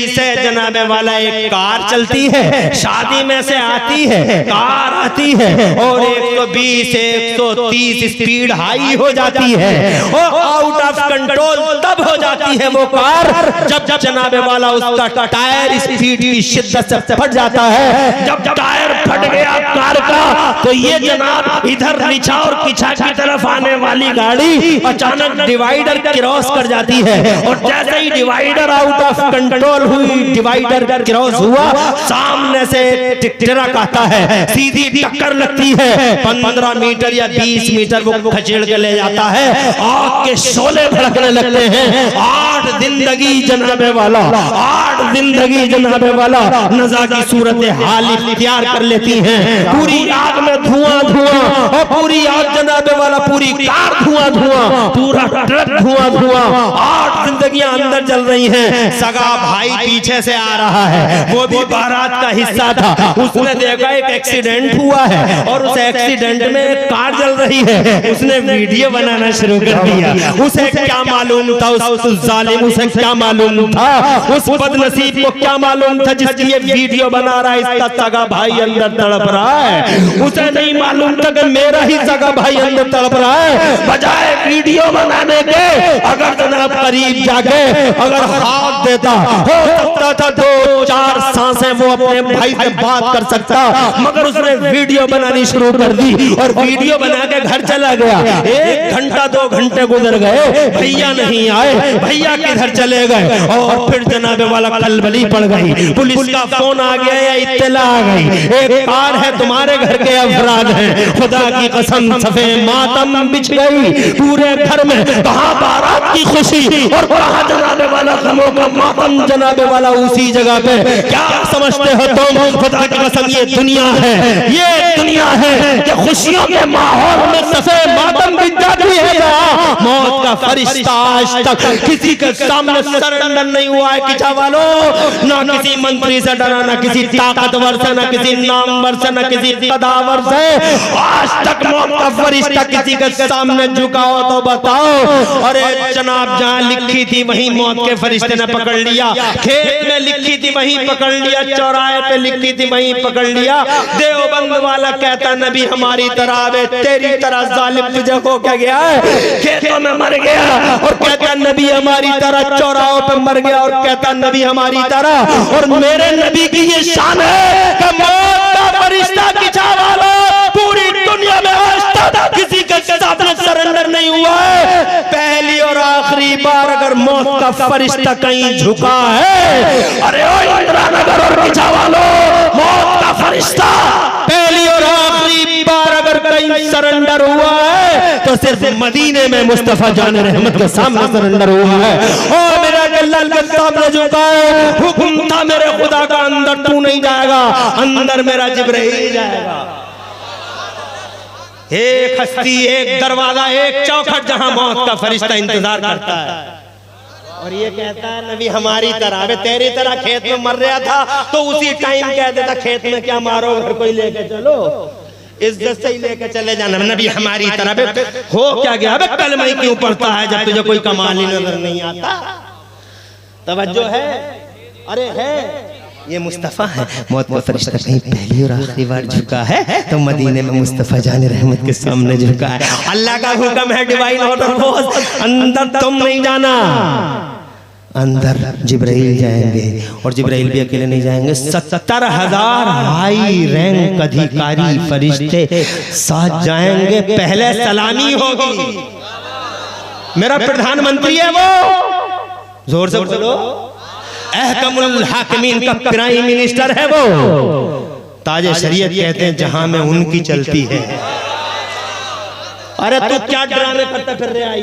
से जनाबे वाला एक कार चलती है, शादी में से आती है, कार आती है और 120 130 स्पीड हाई हो जाती है और आउट ऑफ कंट्रोल तब हो जाती है वो कार जब जनाबे वाला उसका टायर स्पीड की शिद्दत से फट जाता है। जब टायर फट गया कार का तो ये जनाब इधर नीचा और पीछा की तरफ आने वाली गाड़ी अचानक डिवाइडर क्रॉस कर जाती है और जैसे ही डिवाइडर आउट ऑफ कंट्रोल हुई, डिवाइडर क्रॉस हुआ, सामने से ट्रक आता है, सीधी टक्कर लगती है। 15 मीटर या 20 मीटर वो खचेड़ के ले जाता है, आग के शोले भड़कने लगते हैं। 8 जिंदगी जनाबे वाला, 8 जिंदगी जनाबे वाला नज़ा की सूरत हाल इख्तियार कर लेती हैं। पूरी आग में धुआं और पूरी आग जनाबे वाला, पूरी कार धुआं पूरा ट्रक धुआं 8 जिंदगियां अंदर जल रही हैं। सगा भाई पीछे से आ रहा है, वो भी बारात का हिस्सा था। उसने देखा एक एक्सीडेंट हुआ है और उस एक्सीडेंट में एक कार जल रही है। उसने वीडियो बनाना शुरू कर दिया। उसे क्या मालूम था, उस जालिम उसे क्या मालूम था, उस बदनसीब को क्या मालूम था जिसकी ये वीडियो बना रहा है इसका सगा भाई अंदर तड़प रहा है। उसे नहीं मालूम था कि मेरा ही सगा भाई अंदर तड़प रहा है। बजाय वीडियो बनाने के अगर जनाब करीब जाके अगर हाथ देता, हो सकता था 2-4 सांसें वो अपने भाई से बात कर सकता, मगर उसने वीडियो बनानी शुरू कर दी और वीडियो बना के घर चला गया। 1 घंटा 2 घंटे गुजर गए, भैया नहीं आए, भैया किधर चले गए और फिर जनाबे वाला खलबली पड़ गई। पुलिस का फोन आ गया या इत्तला आ गई, एक कार है तुम्हारे घर के अफराद हैं। खुदा की कसम सफे मातम बिछ गई पूरे घर में। कहाँ बारात की खुशी और कहाँ जनाबे वाला गमों का मातम जनाबे वाला उसी जगह पे। क्या समझते हो तुम? खुदा की कसम ये दुनिया है, ये दुनिया है कि खुशियों के माहौल में सफे मातम बिछ जाती है। मौत का फरिश्ता आज तक किसी के सामने सरेंडर नहीं हुआ है किचा वालों। ना किसी मंत्री से डरा, ना किसी ताकतवर से, ना किसी नामवर से, ना किसी कदावर से। आज तक मौत का फरिश्ता किसी के सामने झुकाओ तो बताओ। अरे जनाब जहाँ लिखी थी वहीं मौत के फरिश्ते ने पकड़ लिया, खेत में लिखी थी वहीं पकड़ लिया, चौराहे पे लिखी थी वहीं पकड़ लिया। देवबंद वाला कहता नबी हमारी तरह आवे, तेरी तरह जालिम तुझे हो क्या गया है? खेतों में मर गया और कहता नबी हमारी तरह, चौराहों पे मर गया और कहता नबी हमारी तरह। और मेरे नबी की ये शान है कि मौत का फरिश्ता किचा वाला पूरी दुनिया में आज तक किसी के सामने सरेंडर नहीं हुआ है। पहली और आखिरी बार अगर मौत का फरिश्ता कहीं झुका है, अरे ओ इंदिरानगर और किचा वालों, मौत का फरिश्ता पहली और आखिरी बार अगर कहीं सरेंडर हुआ है तो सिर्फ मदीने में मुस्तफा जान रहमत के सामने सरेंडर हुआ है। और मेरा अल्लाह के सामने झुका है, हुक्म था मेरे खुदा का अंदर तू नहीं जाएगा, अंदर मेरा जिब्राइल जाएगा। एक हस्ती, एक दरवाजा, एक चौखट जहां मौत का फरिश्ता इंतजार करता है। और ये कहता है नबी हमारी तरह। अबे तेरी तरह खेत में मर रहा था तो उसी टाइम कह देता खेत में क्या मारो, घर कोई लेके चलो, इज्जत से ही लेके चले जाना। नबी हमारी तरह। बे हो क्या गया, अबे कलमा ही क्यों पढ़ता है जब तुझे कोई कमाल ही नजर नहीं आता? तवज्जो है? अरे है, ये मुस्तफ़ा है। मौत का फरिश्ता कहीं पहली और आखिरी बार झुका है तो मदीने में मुस्तफ़ा जाने रहमत के सामने झुका है। अल्लाह का हुक्म है डिवाइन ऑर्डर फोर्स, अंदर तुम नहीं जाना, अंदर जिब्राइल जाएंगे। और जिब्राइल भी अकेले नहीं जाएंगे, 70,000 हाई रैंक अधिकारी फरिश्ते साथ जाएंगे। पहले सलामी होगी। मेरा प्रधानमंत्री है वो, जोर से बोलो, अहकमुल हाकिमीन का प्राइम मिनिस्टर है वो। ताजे शरीयत कहते हैं जहां में उनकी चलती है। अरे तू क्या ड्रामे करता फिर रहा है,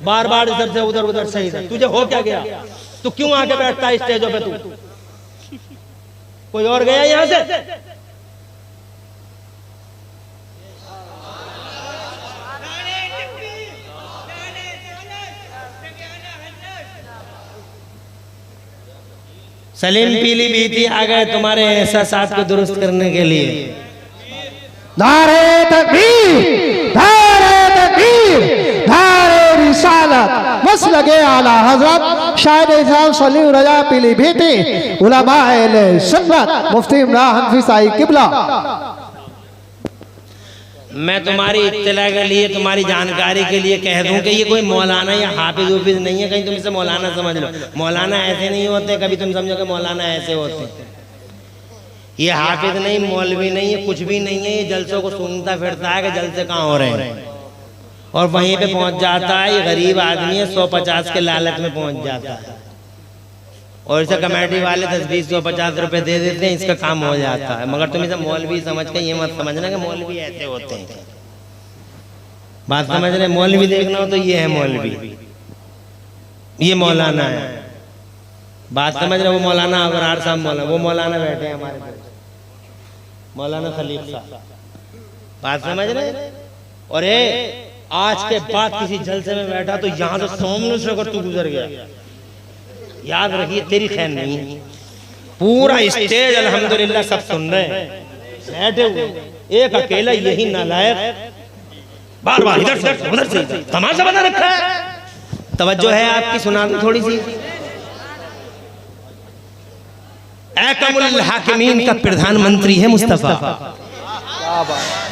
बार बार इधर से उधर उधर से इधर, तुझे हो क्या गया? तू क्यों आके बैठता है स्टेजों पे? तू कोई और गया यहां से? सलीम पीलीभीत आ गए तुम्हारे एहसास को दुरुस्त करने के लिए। नारे तकबीर, नारे तकबीर, नारे रिसालत, मसलके आला हजरत शायद इज़ाम सलीम रजा पीलीभीती, उलमा अहले सुन्नत, मुफ्ती इमरान हनफी साहिब किबला। मैं तुम्हारी इत्तला के लिए, तुम्हारी जानकारी के लिए कह दूं कि ये कोई मौलाना या हाफिज उफिज नहीं है, कहीं तुम इसे मौलाना समझ लो। मौलाना ऐसे नहीं होते, कभी तुम समझो कि मौलाना ऐसे होते। ये हाफिज नहीं, मौलवी नहीं है, कुछ भी नहीं है। ये जलसों को सूंघता फिरता है कि जलसे कहाँ हो रहे हैं, और वहीं पे पहुंच जाता है। ये गरीब आदमी है, 150 के लालच में पहुंच जाता है, और इसे कमेटी वाले 10-20-150 रुपए दे देते हैं, इसका काम हो जाता है। मगर तुम इसे मौलवी समझ के ये मत समझना कि मौलवी ऐसे होते हैं। बात समझ रहे? मौलवी देखना हो तो ये है मौलवी, ये मौलाना है। बात समझ रहे? वो मौलाना अबरार साहब मौलाना, वो मौलाना बैठे हैं हमारे पास, मौलाना खलीफ साहब। बात समझ रहे? और आज के बाद किसी जलसे में बैठा तो यहाँ से सामने से अगर तू गुजर गया, याद रखिए तेरी खैर नहीं। पूरा स्टेज अल्हम्दुलिल्लाह सब सुन रहे हैं, बैठे हुए, एक अकेला यही नालायक बार बार इधर से उधर से तमाशा बना रखा है। तवज्जो है आपकी, सुना दूं थोड़ी सी। अहकमुल हाकिमीन का प्रधानमंत्री है मुस्तफा।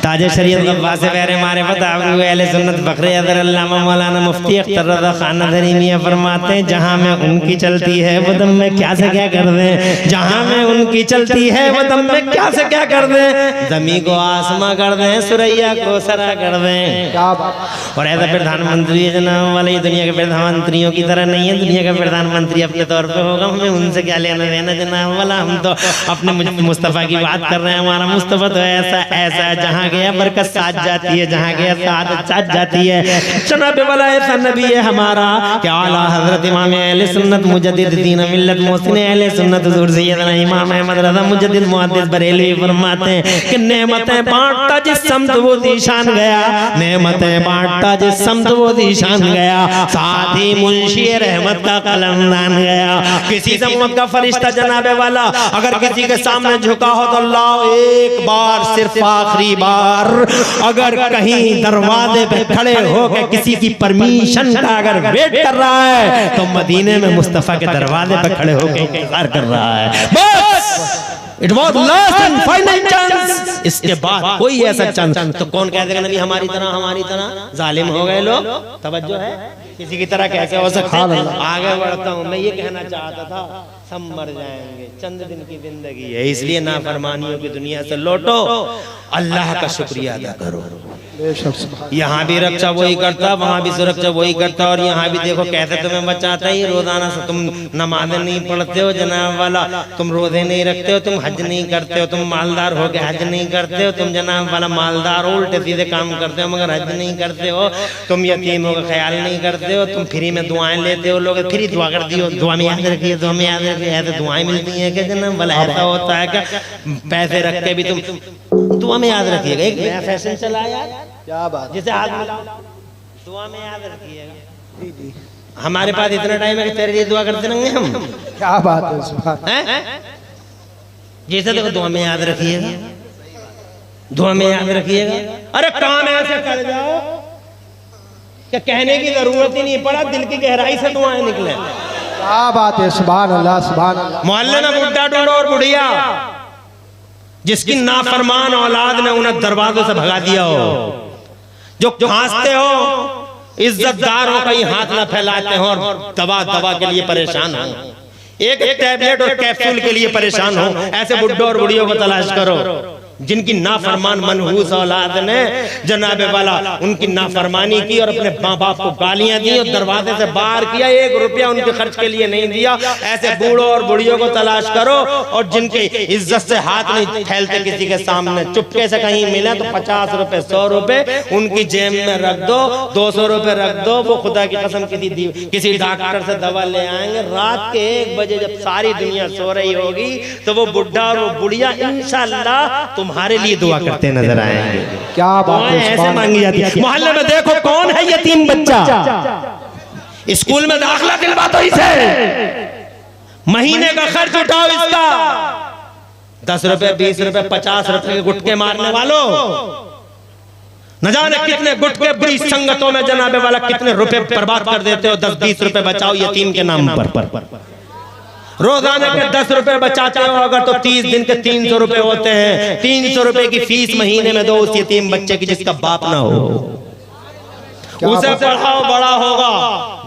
ताजे शरीयत गब्बास से पहरे मारे पता अहले सुन्नत बकरे अदर अल्लामा मौलाना मुफ्ती अख्तर रज़ा खान नदरी मियां फरमाते हैं जहां में उनकी चलती है वो दम में क्या से क्या कर दें, जहां में उनकी चलती है वो दम में क्या से क्या कर दें, जमी को आसमां कर दें, सुरैया को सरा कर दें। क्या बात। और ऐसा प्रधानमंत्री जनाब वाले दुनिया के प्रधानमंत्रियों की तरह नहीं है। दुनिया का प्रधानमंत्री अपने तौर पर होगा, हमें उनसे क्या लेना देना जनाब वाला। हम तो अपने मुस्तफ़ा की बात कर रहे हैं। हमारा मुस्तफ़ा तो ऐसा जहाँ गया बरकत साथ जाती है, जहाँ गया साथ जाती है। जनाब वाला ऐसा नबी है हमारा कि आला हजरत इमाम अहले सुन्नत मुजद्दिद दीन मिल्लत मोहसिन अहले सुन्नत हुजूर सैयदना इमाम अहमद रज़ा मुजद्दिद मुहद्दिस बरेलवी फरमाते हैं कि नेमतें बांटता जिस समत वो दीशान गया, नेमतें बांटता जिस समत वो दीशान गया, साथ ही मुंशी रहमत का कलमदान गया। किसी सम्मत का फरिश्ता जनाब वाला अगर किसी के सामने झुका हो तो अल्लाह एक बार, सिर्फ आखिरी बार, अगर कहीं दरवाजे पे खड़े होकर किसी की परमिशन का अगर वेट कर रहा है तो मदीने में मुस्तफा के दरवाजे पे खड़े होकर इंतजार कर रहा है। बस it was last and final chance, इसके बाद कोई ऐसा चांस। तो कौन कह देगा नबी हमारी तरह जालिम हो गए लोग? तवज्जो है, किसी की तरह कैसे हो सकता है? आगे बढ़ता हूँ, मैं ये कहना चाहता था सब मर जाएंगे, चंद दिन की जिंदगी है, इसलिए नाफरमानियों की दुनिया से लौटो, अल्लाह का शुक्रिया अदा करो। यहाँ भी रक्षा वही करता, वहाँ भी सुरक्षा वही करता, और यहाँ भी देखो कैसे तुम्हें बचाता है। रोजाना से तुम नमाज़ें नहीं पढ़ते हो जनाब वाला, तुम रोजे नहीं रखते हो, तुम हज नहीं करते हो, तुम मालदार हो के हज नहीं करते हो, तुम जनाब वाला मालदार हो, उल्टे सीधे काम करते हो मगर हज नहीं करते हो, तुम यतीमों का ख्याल नहीं करते हो, तुम फ्री में दुआएं लेते हो, लोग फ्री दुआ करती हो, दुआ में याद रखिए, दुआ में याद रखिए। ऐसे दुआएं मिलती हैं क्या जनाब वाला? ऐसा होता है क्या पैसे रख के भी तुम दुआ में याद रखिएगा? एक नया फैशन चला यार, क्या बात, जिसे हाथ मिलाओ दुआ में याद रखिएगा। हमारे पास इतना टाइम है कि तेरे लिए दुआ करते रहेंगे हम। क्या बात है, सुभान। हैं? जैसे देखो दुआ में याद रखिएगा, दुआ में याद रखिएगा। अरे काम ऐसे कर जाओ कि कहने की जरूरत ही नहीं पड़ा, दिल की गहराई से दुआएं निकले। क्या बात है, सुभान अल्लाह, सुभान अल्लाह। मोहल्ले में बुढ़ा ढूंढो और बुढ़िया जिसकी नाफरमान औलाद ने उन्हें दरवाजों से भगा दिया हो, जो खांसते हो, इज्जतदारों का ही हाथ ना फैलाते हो और दवा दवा के लिए परेशान हो, एक टैबलेट और कैप्सूल के लिए परेशान हो, ऐसे बुड्ढों और बुढ़ियों को तलाश करो जिनकी नाफरमान मनहूस औलाद ने जनाबे वाला उनकी नाफरमानी की और अपने माँ बाप को गालियां दी और दरवाजे से बाहर किया, 1 रुपया उनके खर्च के लिए नहीं दिया। ऐसे बूढ़ों और बुढ़ियों को तलाश करो और जिनके इज्जत से हाथ नहीं फैलते किसी के सामने, चुपके से कहीं मिले तो 50 रुपए 100 रुपए उनकी जेब में रख दो, 200 रुपए रख दो। वो खुदा की कसम किसी डॉक्टर से दवा ले आएंगे, रात के 1 बजे जब सारी दुनिया सो रही होगी तो वो बुढ़ा और वो बुढ़िया इंशाअल्लाह तुम्हारे लिए दुआ करते नजर आएंगे। क्या बात है, ऐसे मांगी जाती है। मोहल्ले में देखो कौन है यतीम बच्चा, स्कूल में दाखिला दिलवा दो इसे, महीने का खर्च उठाओ इसका, 10 रुपए 20 रुपए 50 रुपए के गुटके मारने वालों, न जाने कितने गुटके बुरी संगतों में जनाबे वाला कितने रुपए बर्बाद कर देते हो। 10-20 रुपए बचाओ यतीम के नाम पर, रोजाना के 10 रुपए बचाते हो अगर तो 30 दिन के 300 रुपए होते हैं। 300 रुपए की फीस महीने में दो उस यतीम बच्चे की जिसका बाप ना हो, उसे पढ़ाओ, बड़ा होगा,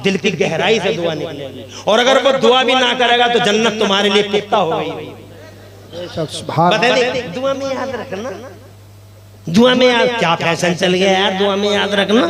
दिल की गहराई से दुआ निकलेगी। और अगर वो दुआ भी ना करेगा तो जन्नत तुम्हारे लिए पुख्ता हो गई। बताइए, दुआ में याद रखना, दुआ में याद, क्या फैशन चल गया यार, दुआ में याद रखना।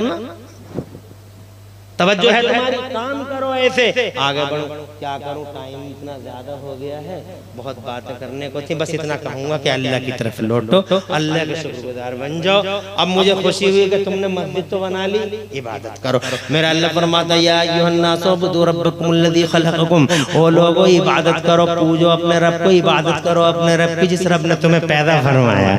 तवज्जो है तुम्हारी, काम करो ऐसे, आगे बढ़ो। क्या करूं, टाइम इतना ज्यादा हो गया है, बहुत बातें करने को थी, बस इतना कहूंगा कि अल्लाह की तरफ लौटो, अल्लाह के शुक्रगुजार बन जाओ। अब मुझे खुशी हुई कि तुमने मस्जिद तो बना ली, इबादत करो। मेरा अल्लाह फरमाता है या अय्युहन्नास उब्दू रब्बकुमुल्लज़ी खलक़कुम, ओ लोगों इबादत करो, पूजो अपने रब को, इबादत करो अपने रब की जिस रब ने तुम्हें पैदा फरमाया।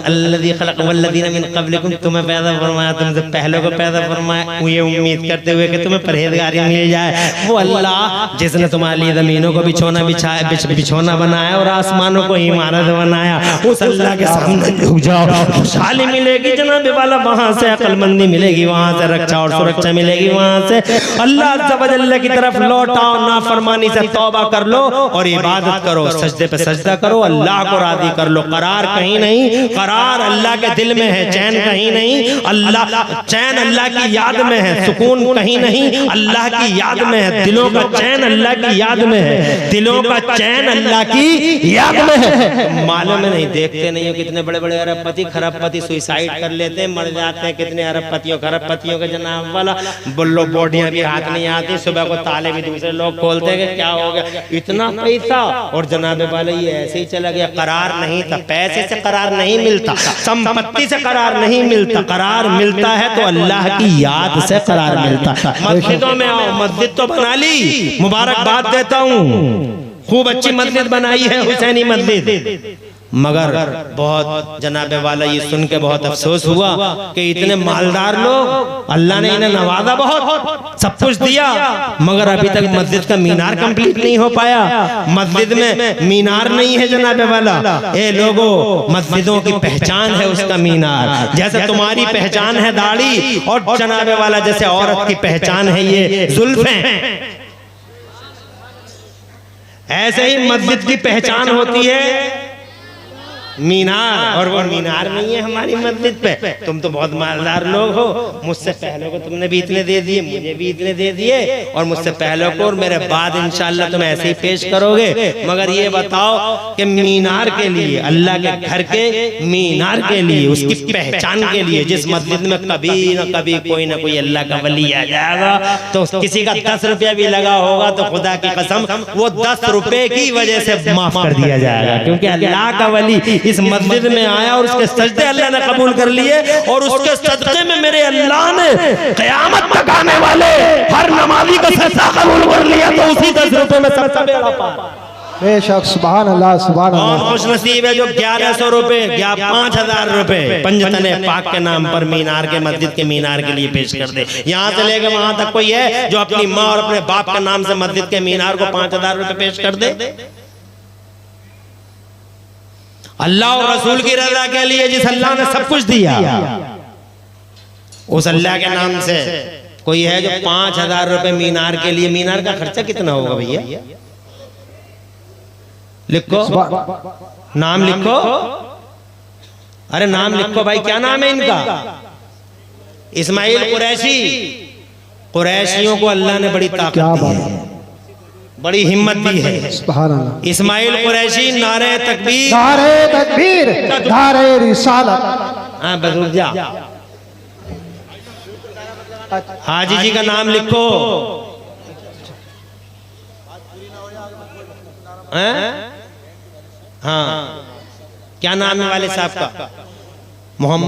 अल्लज़ी खलक़ वल्लज़ीना मिन क़ब्लिकुम, तुम्हें पैदा फरमाया, तुमसे पहले को पैदा फरमाया, ये उम्मीद करते हुए कि तुम्हें परहेजगारी मिल जाए। वो अल्लाह जिसने तुम्हारे लिए जमीनों को बिछोना बनाया और आसमानों को इमारत बनाया, उस अल्लाह के सामने झुक जाओ, खुशहाली मिलेगी जनाबे वाला, वहां से अक्लमंदी मिलेगी, वहां से रक्षा और सुरक्षा मिलेगी, वहां से अल्लाह अज़्ज़ा व जल्ल की तरफ लौटाओ, नाफरमानी से तौबा कर लो और इबादत करो, सजदे पे सजदा करो, अल्लाह को राजी कर लो। करार कहीं नहीं, करार अल्लाह के दिल में है, चैन कहीं नहीं, अल्लाह चैन अल्लाह की याद में है, सुकून कहीं नहीं, अल्लाह की याद में है। दिलों का चैन अल्लाह की याद में है, दिलों का चैन अल्लाह की याद में है। मालूम है नहीं, देखते नहीं हो कितने बड़े बड़े अरबपति खरबपति सुसाइड कर लेते हैं, मर जाते हैं। कितने अरबपतियों खरबपतियों के जनाब वाला बुल्लो बॉडियां भी हाथ नहीं आती, सुबह को ताले भी दूसरे लोग खोलते हैं कि क्या हो गया, इतना पैसा, और जनाबे वाले ये ऐसे ही चला गया। करार नहीं था, पैसे से करार नहीं मिलता, संपत्ति से करार नहीं मिलता, करार मिलता है तो अल्लाह की याद से करार मिलता है। मस्जिदों में आओ, मस्जिद तो बना ली, मुबारकबाद देता हूँ, खूब अच्छी मस्जिद बनाई है हुसैनी मस्जिद, मगर बहुत जनाबे वाला ये सुन के बहुत अफसोस हुआ कि इतने मालदार लोग, अल्लाह ने इन्हें नवाजा, बहुत सब कुछ दिया, मगर अभी तक मस्जिद का मीनार कंप्लीट नहीं हो पाया। मस्जिद में मीनार नहीं है जनाबे वाला। ए लोगों, मस्जिदों की पहचान है उसका मीनार, जैसे तुम्हारी पहचान है दाढ़ी, और जनाबे वाला जैसे औरत की पहचान है ये जुल्फें, ऐसे ही मस्जिद की पहचान होती है मीनार, और वो मीनार नहीं है हमारी मस्जिद पे। तुम तो बहुत मालदार लोग हो, मुझसे पहले को तुमने भी इतने दे दिए, मुझे भी इतने दे दिए, और मुझसे पहले को और मेरे बाद इंशाअल्लाह तुम ऐसे ही पेश करोगे। मगर ये बताओ कि मीनार के लिए, अल्लाह के घर के मीनार के लिए, उसकी पहचान के लिए, जिस मस्जिद में कभी न कभी कोई ना कोई अल्लाह का वली आ जाएगा, तो किसी का 10 रुपया भी लगा होगा तो खुदा की कसम वो 10 रुपए की वजह से माफ कर दिया जाएगा, क्योंकि अल्लाह का वली इस मस्जिद में आया और उसके सजदे अल्लाह ने कबूल कर लिए, और उसके सजदे में मेरे अल्लाह ने क़यामत तक आने वाले हर नमाजी का सजदा कबूल कर लिया, तो उसी 10 रुपए में सबका बेड़ा पार। बेशक सुभान अल्लाह सुभान कौन अल्लाह। खुश नसीब है जो 1100 रुपए या 5000 रुपए पंजतने पाक के नाम पर मीनार के मस्जिद के मीनार के लिए पेश कर दे। यहाँ से लेकर वहां तक कोई है जो अपनी माँ और अपने बाप के नाम से मस्जिद के मीनार को 5000 रुपए पेश कर दे? अल्लाह और रसूल की रजा के लिए जिस अल्लाह ने सब कुछ दिया, उस अल्लाह के नाम से कोई है जो 5000 रुपए मीनार के लिए। मीनार का खर्चा कितना होगा भैया? लिखो, नाम लिखो। अरे नाम लिखो भाई, क्या नाम है इनका? इस्माइल कुरैशी। कुरैशियों को अल्लाह ने बड़ी ताकत क्या दी बात है, है, बड़ी हिम्मत दी है। सुभान अल्लाह। इस्माइल कुरैशी नारे तकबीर, नारे तकबीर, नारे रिसालत। हाँ बस रुक जा। हाजी जी का नाम लिखो। हैं? हाँ, क्या नाम है वाले साहब का? मोहम्मद